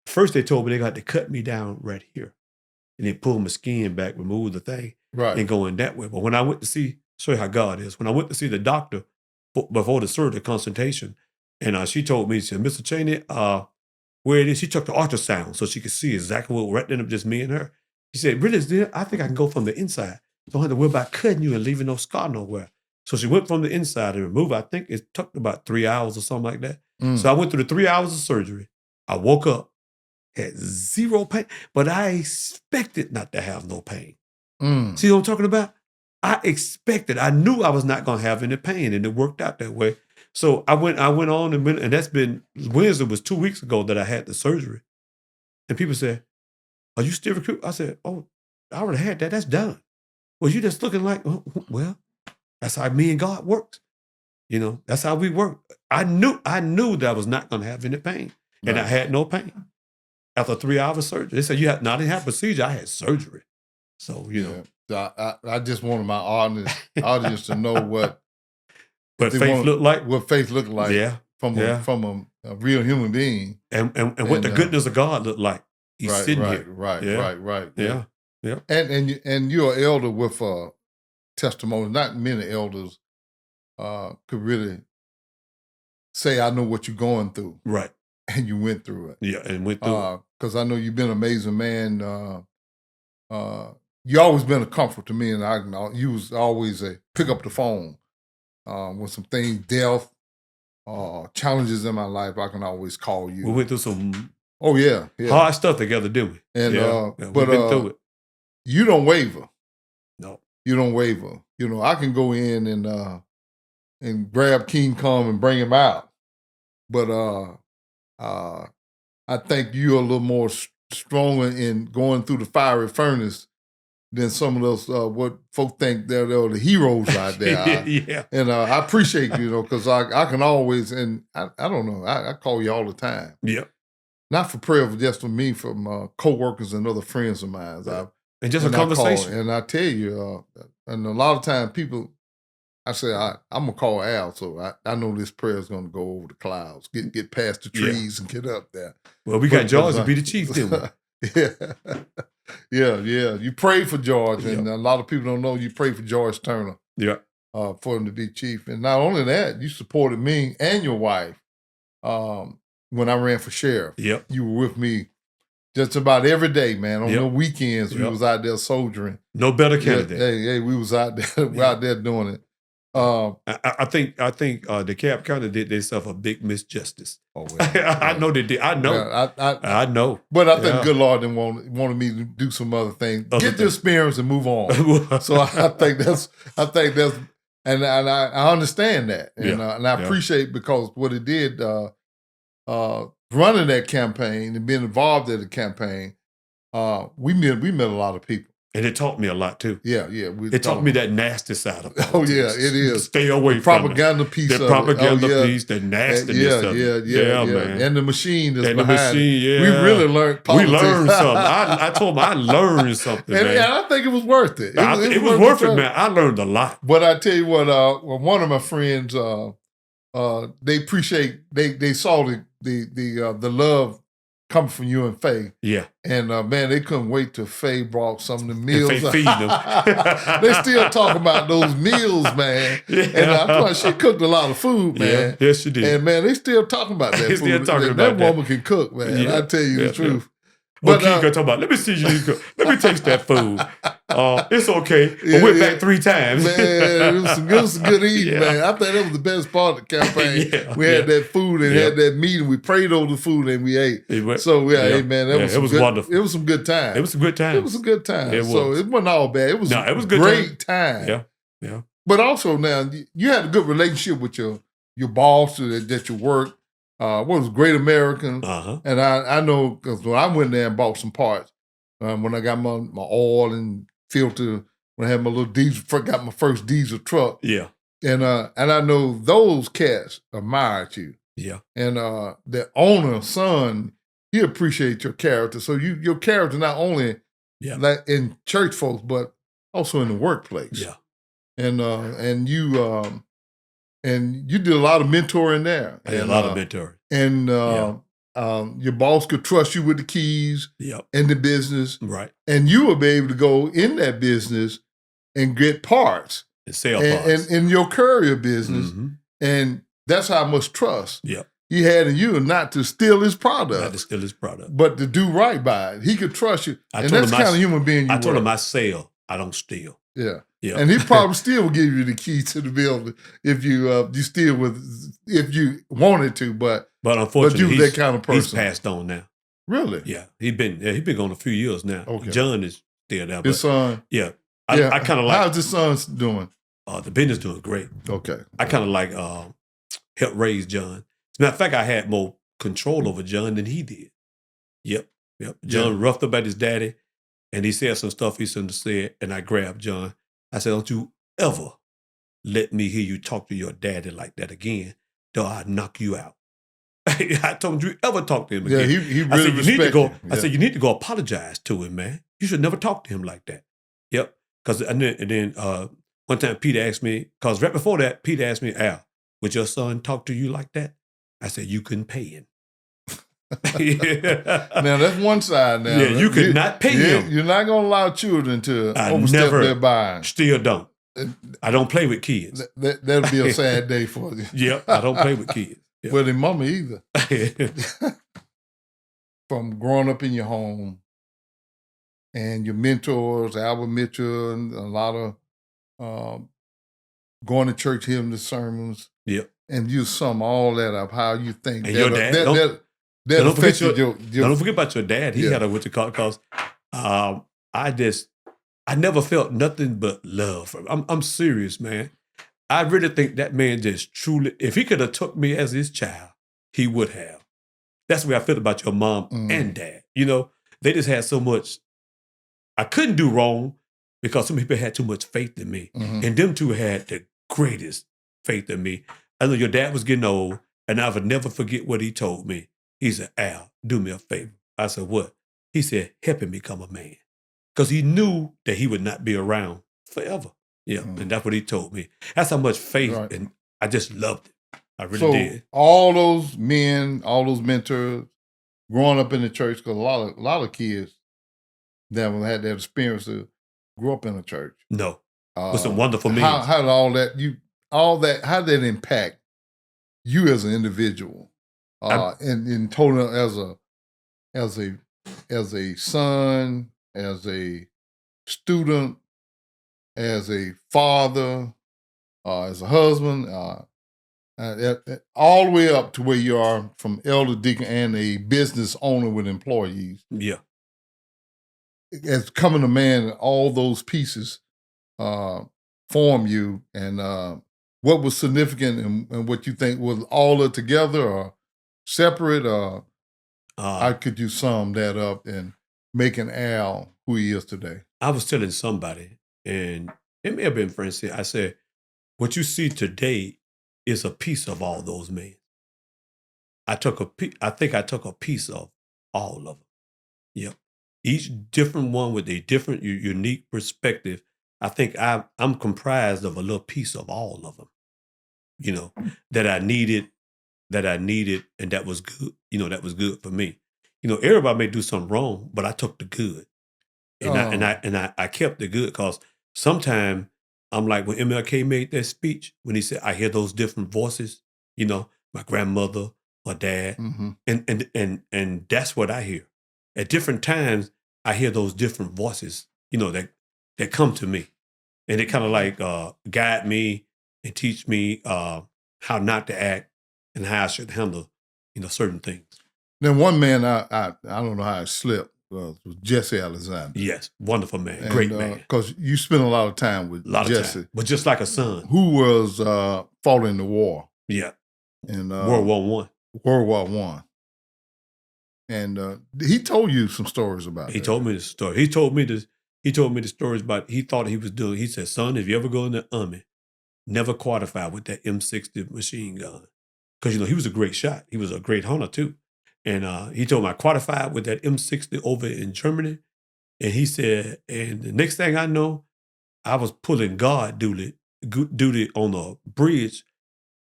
first they told me they got to cut me down right here. And they pulled my skin back, remove the thing, and going that way. But when I went to show you how God is, when I went to see the doctor before the surgery consultation, and she told me, she said, Mr. Cheney, where it is, she took the ultrasound so she could see exactly what right then, just me and her. She said, really, I think I can go from the inside. Don't have to worry about cutting you and leaving no scar nowhere. So she went from the inside and removed. I think it took about 3 hours or something like that. So I went through the 3 hours of surgery. I woke up, had zero pain, but I expected not to have no pain. See what I'm talking about? I knew I was not going to have any pain, and it worked out that way. So I went on and that's been, Wednesday was 2 weeks ago that I had the surgery. And people said, are you still recruiting? I said, oh, I already had that. That's done. Well, you just looking like, well, that's how me and God works. That's how we work. I knew that I was not going to have any pain. And I had no pain. After 3 hours surgery. They said, I didn't have procedure, I had surgery. So, I just wanted my audience to know what faith looked like. What faith looked like from a real human being. And what the goodness of God looked like. He's sitting here. Right. Yeah. And you're an elder with testimony. Not many elders could really say, I know what you're going through. Right. And you went through it. Yeah, and went through it. Because I know you've been an amazing man. You always been a comfort to me, and you was always a pick up the phone with some things, death, challenges in my life. I can always call you. We went through some hard stuff together, didn't we? And we've been through it. You don't waver. No, you don't waver. I can go in and grab King Kong and bring him out, but I think you're a little more stronger in going through the fiery furnace than some of those what folk think they're the heroes out there. Yeah. And I appreciate you, because I can always, and I don't know, I call you all the time. Yeah. Not for prayer, but just for me, from co-workers and other friends of mine. And just a conversation. And I tell you, and a lot of times people, I say, I'm going to call Al, so I know this prayer is going to go over the clouds, get past the trees and get up there. Well, we got George to be the chief, didn't we? Yeah. You prayed for George, and a lot of people don't know you prayed for George Turner. Yeah. for him to be chief. And not only that, you supported me and your wife when I ran for sheriff. Yep. You were with me just about every day, man. On Yep. the weekends, we Yep. was out there soldiering. No better candidate. Hey, we was out there. We're out there doing it. I think DeKalb County did themselves a big misjustice. Oh, well, I know they did. I know. Yeah, I know. But I think good Lord didn't wanted me to do some other things. Get the experience and move on. So I think that's, and I understand that, and I appreciate, because what it did, running that campaign and being involved in the campaign, we met a lot of people. And it taught me a lot too. Yeah. It taught me that nasty side of politics. Oh yeah, it is. Stay away the from propaganda piece. The propaganda piece, the nastiness of it. Yeah, man. And the machine is and behind the machine, it. We really learned politics. We learned something. I told him I learned something, man. And I think it was worth it. It was worth it, man. I learned a lot. But I tell you what, one of my friends, they saw the love coming from you and Faye. Yeah. And man, they couldn't wait till Faye brought some of the meals. And Faye feeding them. They still talk about those meals, man. Yeah. And I thought she cooked a lot of food, man. Yeah, yes, she did. And man, they still talking about that they food. Still talking that about that. Woman can cook, man. Yeah. I tell you the truth. But Keith gonna talk about, let me see you cook. Let me taste that food. It's okay. I went back 3 times. Man, it was some good eating, man. I think that was the best part of the campaign. We had that food and had that meat, and we prayed over the food and we ate. So hey, man, it was wonderful. It was some good time. It was some good time. It was a good time. It was. So it wasn't all bad. It was a great time. Yeah. But also now, you had a good relationship with your boss that you worked. What was Great American? And I know, because when I went there and bought some parts, when I got my oil and filter, when I had my little diesel, got my first diesel truck. Yeah. And I know those cats admired you. Yeah. And the owner, son, he appreciates your character. So your character not only like in church folks, but also in the workplace. Yeah. And you did a lot of mentoring there. I did a lot of mentoring. And your boss could trust you with the keys in the business. Right. And you would be able to go in that business and get parts. And sell parts. And in your courier business. Mm-hmm. And that's how much trust he had in you, not to steal his product. Not to steal his product. But to do right by it. He could trust you. And that's the kind of human being you I told him I sell, I don't steal. Yeah. Yeah. And he probably still will give you the key to the building if you if you wanted to, but unfortunately, you that kind of person. He's passed on now. Really? Yeah. He's been gone a few years now. Okay. John is still there. His son? Yeah. I kind of like. How's his son doing? The business doing great. Okay. I kind of like helped raise John. As a matter of fact, I had more control over John than he did. Yep. John roughed up at his daddy, and he said some stuff he shouldn't have said, and I grabbed John. I said, don't you ever let me hear you talk to your daddy like that again, though I'll knock you out. I told him, you ever talk to him again. Yeah, he really respected you. I said, you need to go apologize to him, man. You should never talk to him like that. Yep. And then one time Pete asked me, because right before that, Pete asked me, Al, would your son talk to you like that? I said, you couldn't pay him. Now that's one side. Now, you could not pay him. You're not going to allow children to overstep their bounds. Still don't. I don't play with kids. That'll be a sad day for you. Yep, I don't play with kids. Yep. Well, their mama either. From growing up in your home and your mentors, Albert Mitchell, and a lot of going to church, hearing the sermons. Yep. And you sum all that up, how you think. And your dad. Don't forget about your dad. He had a what you call it, because I never felt nothing but love for him. I'm serious, man. I really think that man just truly, if he could have took me as his child, he would have. That's the way I feel about your mom and dad. You know, they just had so much. I couldn't do wrong because some people had too much faith in me. Mm-hmm. And them two had the greatest faith in me. I know your dad was getting old, and I would never forget what he told me. He said, Al, do me a favor. I said, what? He said, help him become a man. Because he knew that he would not be around forever. Yeah, and that's what he told me. That's how much faith, and I just loved it. I really did. All those men, all those mentors, growing up in the church, because a lot of kids that had that experience grew up in a church. No. with some wonderful How means. did how did that impact you as an individual? In total as a son, as a student, as a father, as a husband, all the way up to where you are from elder, deacon, and a business owner with employees. Yeah. As coming a man, all those pieces form you, and what was significant and what you think was all of together or separate, or how could you sum that up and making Al who he is today? I was telling somebody, and it may have been Francie, I said, what you see today is a piece of all those men. I think I took a piece of all of them. Yep. Each different one with a different, unique perspective. I think I'm comprised of a little piece of all of them, that I needed, and that was good, that was good for me. Everybody may do something wrong, but I took the good. And I kept the good, because sometimes I'm like when MLK made that speech, when he said, I hear those different voices, my grandmother, my dad, and that's what I hear. At different times, I hear those different voices, that come to me. And it kind of like guide me and teach me how not to act and how I should handle, certain things. Then one man, I don't know how it slipped, was Jesse Alexander. Yes, wonderful man, great man. Because you spent a lot of time with Jesse. But just like a son. Who was fought in the war. Yeah. In World War I. World War I. And he told you some stories about it. He told me the story. He told me the stories about, he thought he was doing, he said, son, if you ever go in the Army, never qualify with that M60 machine gun. Because, he was a great shot. He was a great hunter too. And he told me I qualified with that M60 over in Germany. And he said, and the next thing I know, I was pulling guard duty on a bridge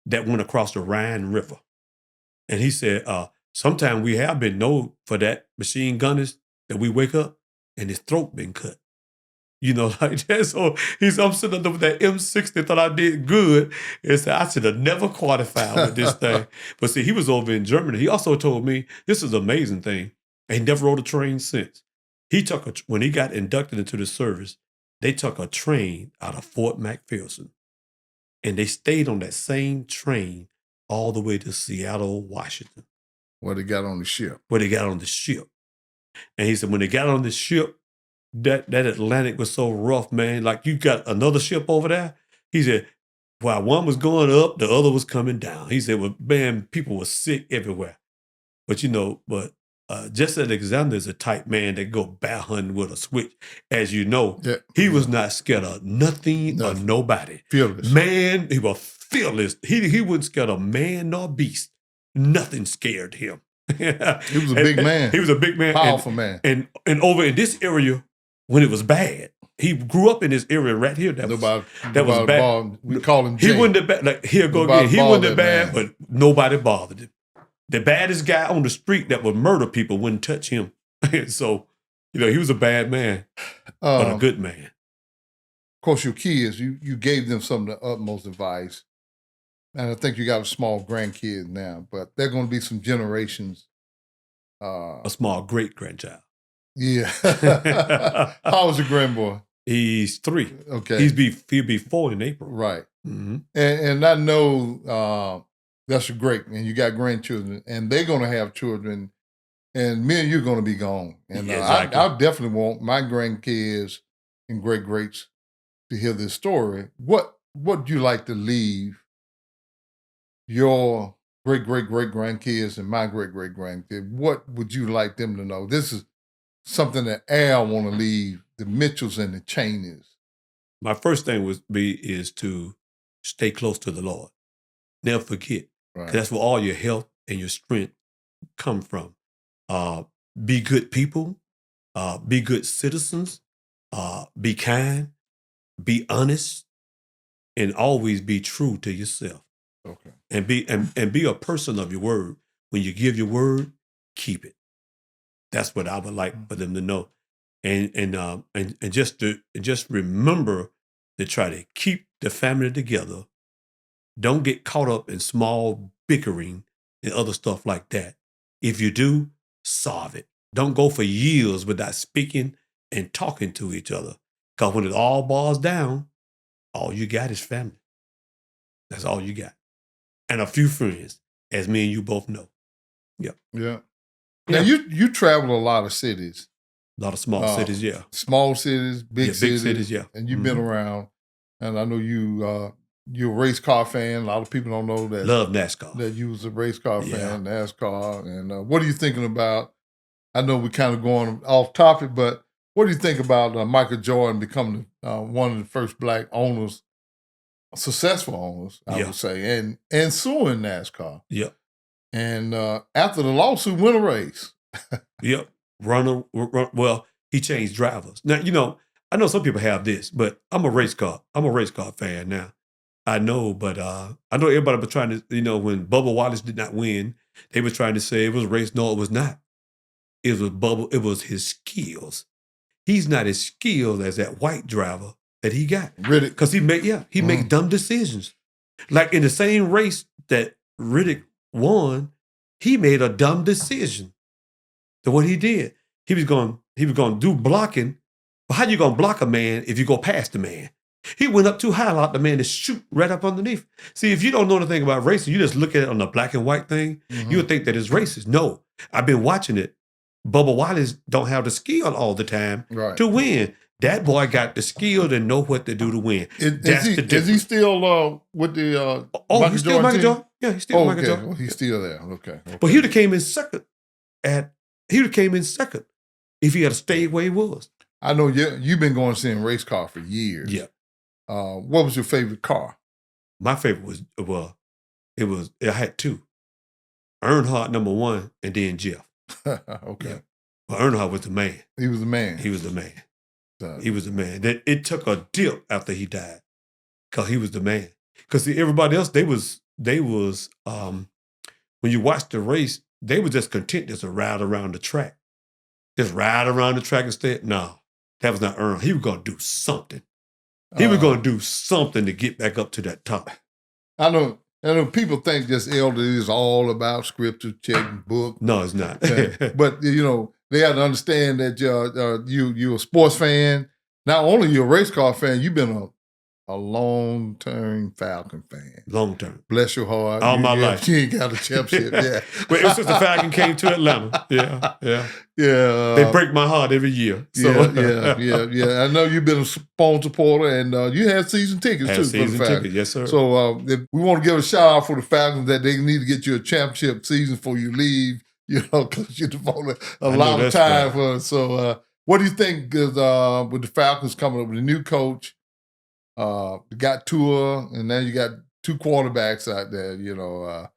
that went across the Rhine River. And he said, sometimes we have been known for that machine gunners that we wake up and his throat been cut. Like that. So I'm sitting there with that M60, thought I did good. And said, I should have never qualified with this thing. But see, he was over in Germany. He also told me, this is an amazing thing. And he never rode a train since. When he got inducted into the service, they took a train out of Fort McPherson. And they stayed on that same train all the way to Seattle, Washington. Where they got on the ship. And he said, when they got on the ship, that Atlantic was so rough, man. Like, you got another ship over there. He said, while one was going up, the other was coming down. He said, well, man, people were sick everywhere. But, Jesse Alexander is a type man that go bear hunting with a switch. As you know, he was not scared of nothing or nobody. Fearless. Man, he was fearless. He wasn't scared of man nor beast. Nothing scared him. He was a big man. He was a big man. Powerful man. And over in this area, when it was bad, he grew up in this area right here that was bad. We call him Jay. He wasn't that bad. Like, here go again. He wasn't that bad, but nobody bothered him. The baddest guy on the street that would murder people wouldn't touch him. So, he was a bad man, but a good man. Of course, your kids, you gave them some of the utmost advice. And I think you got a small grandkid now, but they're going to be some generations. A small great-grandchild. Yeah. How old's your grandboy? He's 3. Okay. He'll be 4 in April. Right. Mm-hmm. And I know that's great. And you got grandchildren, and they're going to have children, and me and you're going to be gone. And exactly. I definitely want my grandkids and great-greats to hear this story. What would you like to leave your great-great-great-grandkids and my great-great-grandkids? What would you like them to know? This is something that Al want to leave the Mitchells and the Cheneys. My first thing is to stay close to the Lord. Never forget. Right. That's where all your health and your strength come from. Be good people. Be good citizens. Be kind. Be honest. And always be true to yourself. Okay. And be a person of your word. When you give your word, keep it. That's what I would like for them to know. And just remember to try to keep the family together. Don't get caught up in small bickering and other stuff like that. If you do, solve it. Don't go for years without speaking and talking to each other. Because when it all boils down, all you got is family. That's all you got. And a few friends, as me and you both know. Yep. Yeah. Now, you travel a lot of cities. A lot of small cities, yeah. Small cities, big cities. Big cities, yeah. And you've been around. And I know you're a race car fan. A lot of people don't know that. Love NASCAR. That you was a race car fan, NASCAR. And what are you thinking about? I know we're kind of going off topic, but what do you think about Michael Jordan becoming one of the first black owners, successful owners, I would say, and suing NASCAR? Yep. And after the lawsuit, win a race. Yep. Well, he changed drivers. Now, I know some people have this, but I'm a race car fan now. I know, but I know everybody was trying to, when Bubba Wallace did not win, they were trying to say it was a race. No, it was not. It was Bubba. It was his skills. He's not as skilled as that white driver that he got. Riddick. Because he makes dumb decisions. Like in the same race that Riddick won, he made a dumb decision to what he did. He was going to do blocking, but how you going to block a man if you go past the man? He went up too high, allowed the man to shoot right up underneath. See, if you don't know anything about racing, you just look at it on the black and white thing, you would think that it's racist. No, I've been watching it. Bubba Wallace don't have the skill all the time to win. That boy got the skill to know what to do to win. Is he still with the he's still Michael Jordan? Yeah, he's still Michael Jordan. Well, he's still there. Okay. But he would have came in second if he had stayed where he was. I know you've been going to see race car for years. Yeah. What was your favorite car? My favorite was, I had two. Earnhardt, number one, and then Jeff. Okay. Yeah. Well, Earnhardt was the man. He was the man. He was the man. He was the man. It took a dip after he died because he was the man. Because everybody else, they was when you watch the race, they were just content just to ride around the track. Just ride around the track instead. No, that was not Earnhardt. He was going to do something. He was going to do something to get back up to that top. I know people think just elder is all about scripture, checking book. No, it's not. But, they have to understand that you're a sports fan. Not only you're a race car fan, you've been a long-term Falcon fan. Long-term. Bless your heart. All my life. You ain't got a championship, yeah. But it was since the Falcon came to Atlanta. Yeah. They break my heart every year. So. Yeah. I know you've been a phone supporter, and you had season tickets, too, for the Falcons. Yes, sir. So if we want to give a shout-out for the Falcons that they need to get you a championship season before you leave, because you devoted a lot of time for it. So what do you think is, with the Falcons coming up with a new coach? You got Tua, and now you got two quarterbacks out there. You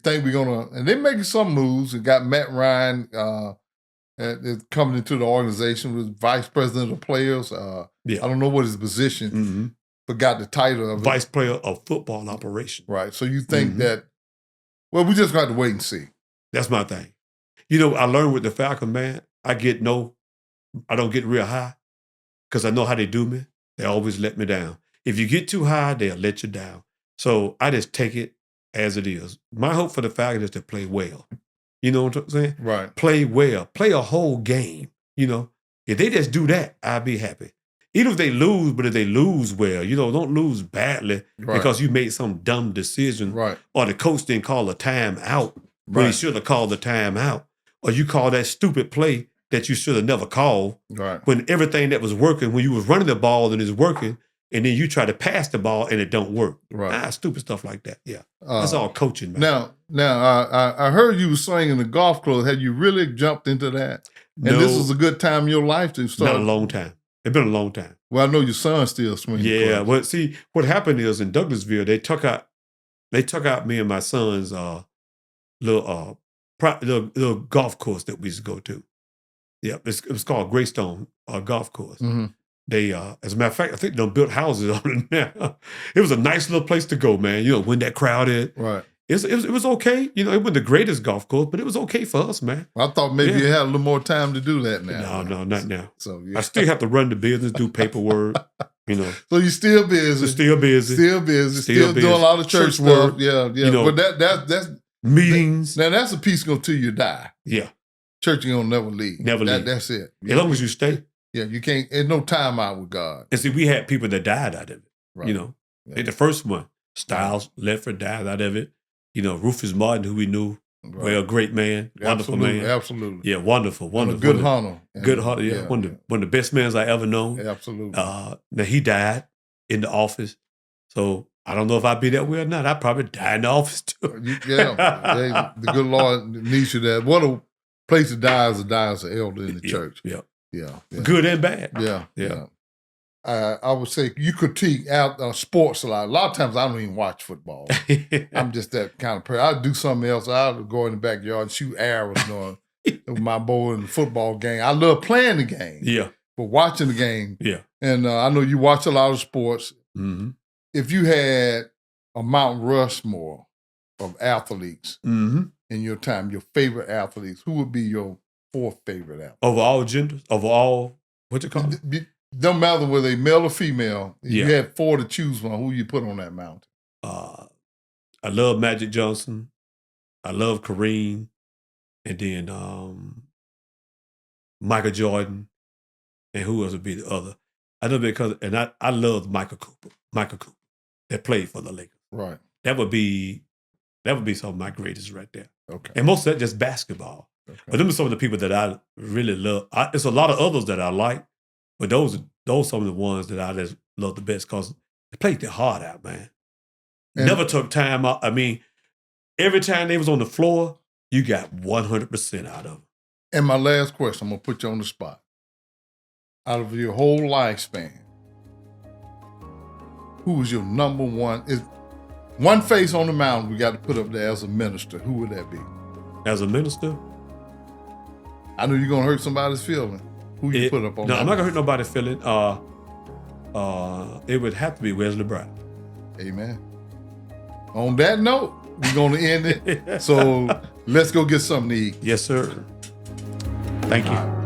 think we're gonna, and they're making some moves. And got Matt Ryan coming into the organization with vice president of players. I don't know what his position, but got the title of vice player of football operation. Right. So you think that? Well, we just got to wait and see. That's my thing. I learned with the Falcon, man. I don't get real high because I know how they do me. They always let me down. If you get too high, they'll let you down. So I just take it as it is. My hope for the Falcons is to play well. You know what I'm saying? Right. Play well. Play a whole game. If they just do that, I'll be happy. Even if they lose, but if they lose well, don't lose badly because you made some dumb decision or the coach didn't call a timeout when he should have called the timeout, or you call that stupid play that you should have never called when everything that was working, when you was running the ball and it's working, and then you try to pass the ball and it don't work. Stupid stuff like that. Yeah. That's all coaching, man. Now, I heard you were swinging the golf club. Had you really jumped into that? And this is a good time in your life to start? Not a long time. It's been a long time. Well, I know your son still swinging. Yeah. Well, see, what happened is in Douglasville, they took out me and my son's little golf course that we used to go to. Yeah, it was called Greystone Golf Course. They, as a matter of fact, I think they built houses on it now. It was a nice little place to go, man. When that crowded. Right. It was okay. It wasn't the greatest golf course, but it was okay for us, man. I thought maybe you had a little more time to do that now. No, not now. So I still have to run the business, do paperwork. You know, So you're still busy. still busy. Still doing a lot of church work. stuff. Yeah. You know, but that's meetings. Now that's a piece until you die. Yeah. Church ain't gonna never leave. Never leave. That's it. As long as you stay. Yeah, you can't. There's no time out with God. And see, we had people that died out of it. Right. You know, like the first one, Styles Ledford died out of it. You know, Rufus Martin, who we knew, well, great man, wonderful man. Absolutely. Yeah, wonderful. And a good hunter. Good hunter, yeah. One of the best men I ever known. Absolutely. Now, he died in the office. So I don't know if I'd be that way or not. I'd probably die in the office too. The good Lord needs you that. What a place to die as an elder in the church. Yeah. Good and bad. Yeah. I would say you critique out sports a lot. A lot of times I don't even watch football. I'm just that kind of person. I'll do something else. I'll go in the backyard and shoot arrows with my boy in the football game. I love playing the game. Yeah. But watching the game. Yeah. And I know you watch a lot of sports. Mm-hmm. If you had a Mount Rushmore of athletes mm-hmm. in your time, your favorite athletes, who would be your 4th favorite athlete? Over all genders? Over all, what you call it? Don't matter whether they male or female. If you had 4 to choose from, who you put on that mountain? I love Magic Johnson. I love Kareem. And then Michael Jordan. And who else would be the other? I know because, and I love Michael Cooper, that played for the Lakers. Right. That would be some of my greatest right there. Okay. And most of that just basketball. Okay. But them are some of the people that I really love. There's a lot of others that I like, but those are some of the ones that I just love the best because they played their heart out, man. And never took time out. I mean, every time they was on the floor, you got 100% out of them. And my last question, I'm going to put you on the spot. Out of your whole lifespan, who was your number one? Is one face on the mountain we got to put up there as a minister? Who would that be? As a minister? I know you're going to hurt somebody's feeling. Who you put up on that? No, I'm not going to hurt nobody's feeling. It would have to be Wesley Brown. Amen. On that note, we're going to end it. So let's go get something to eat. Yes, sir. Thank you.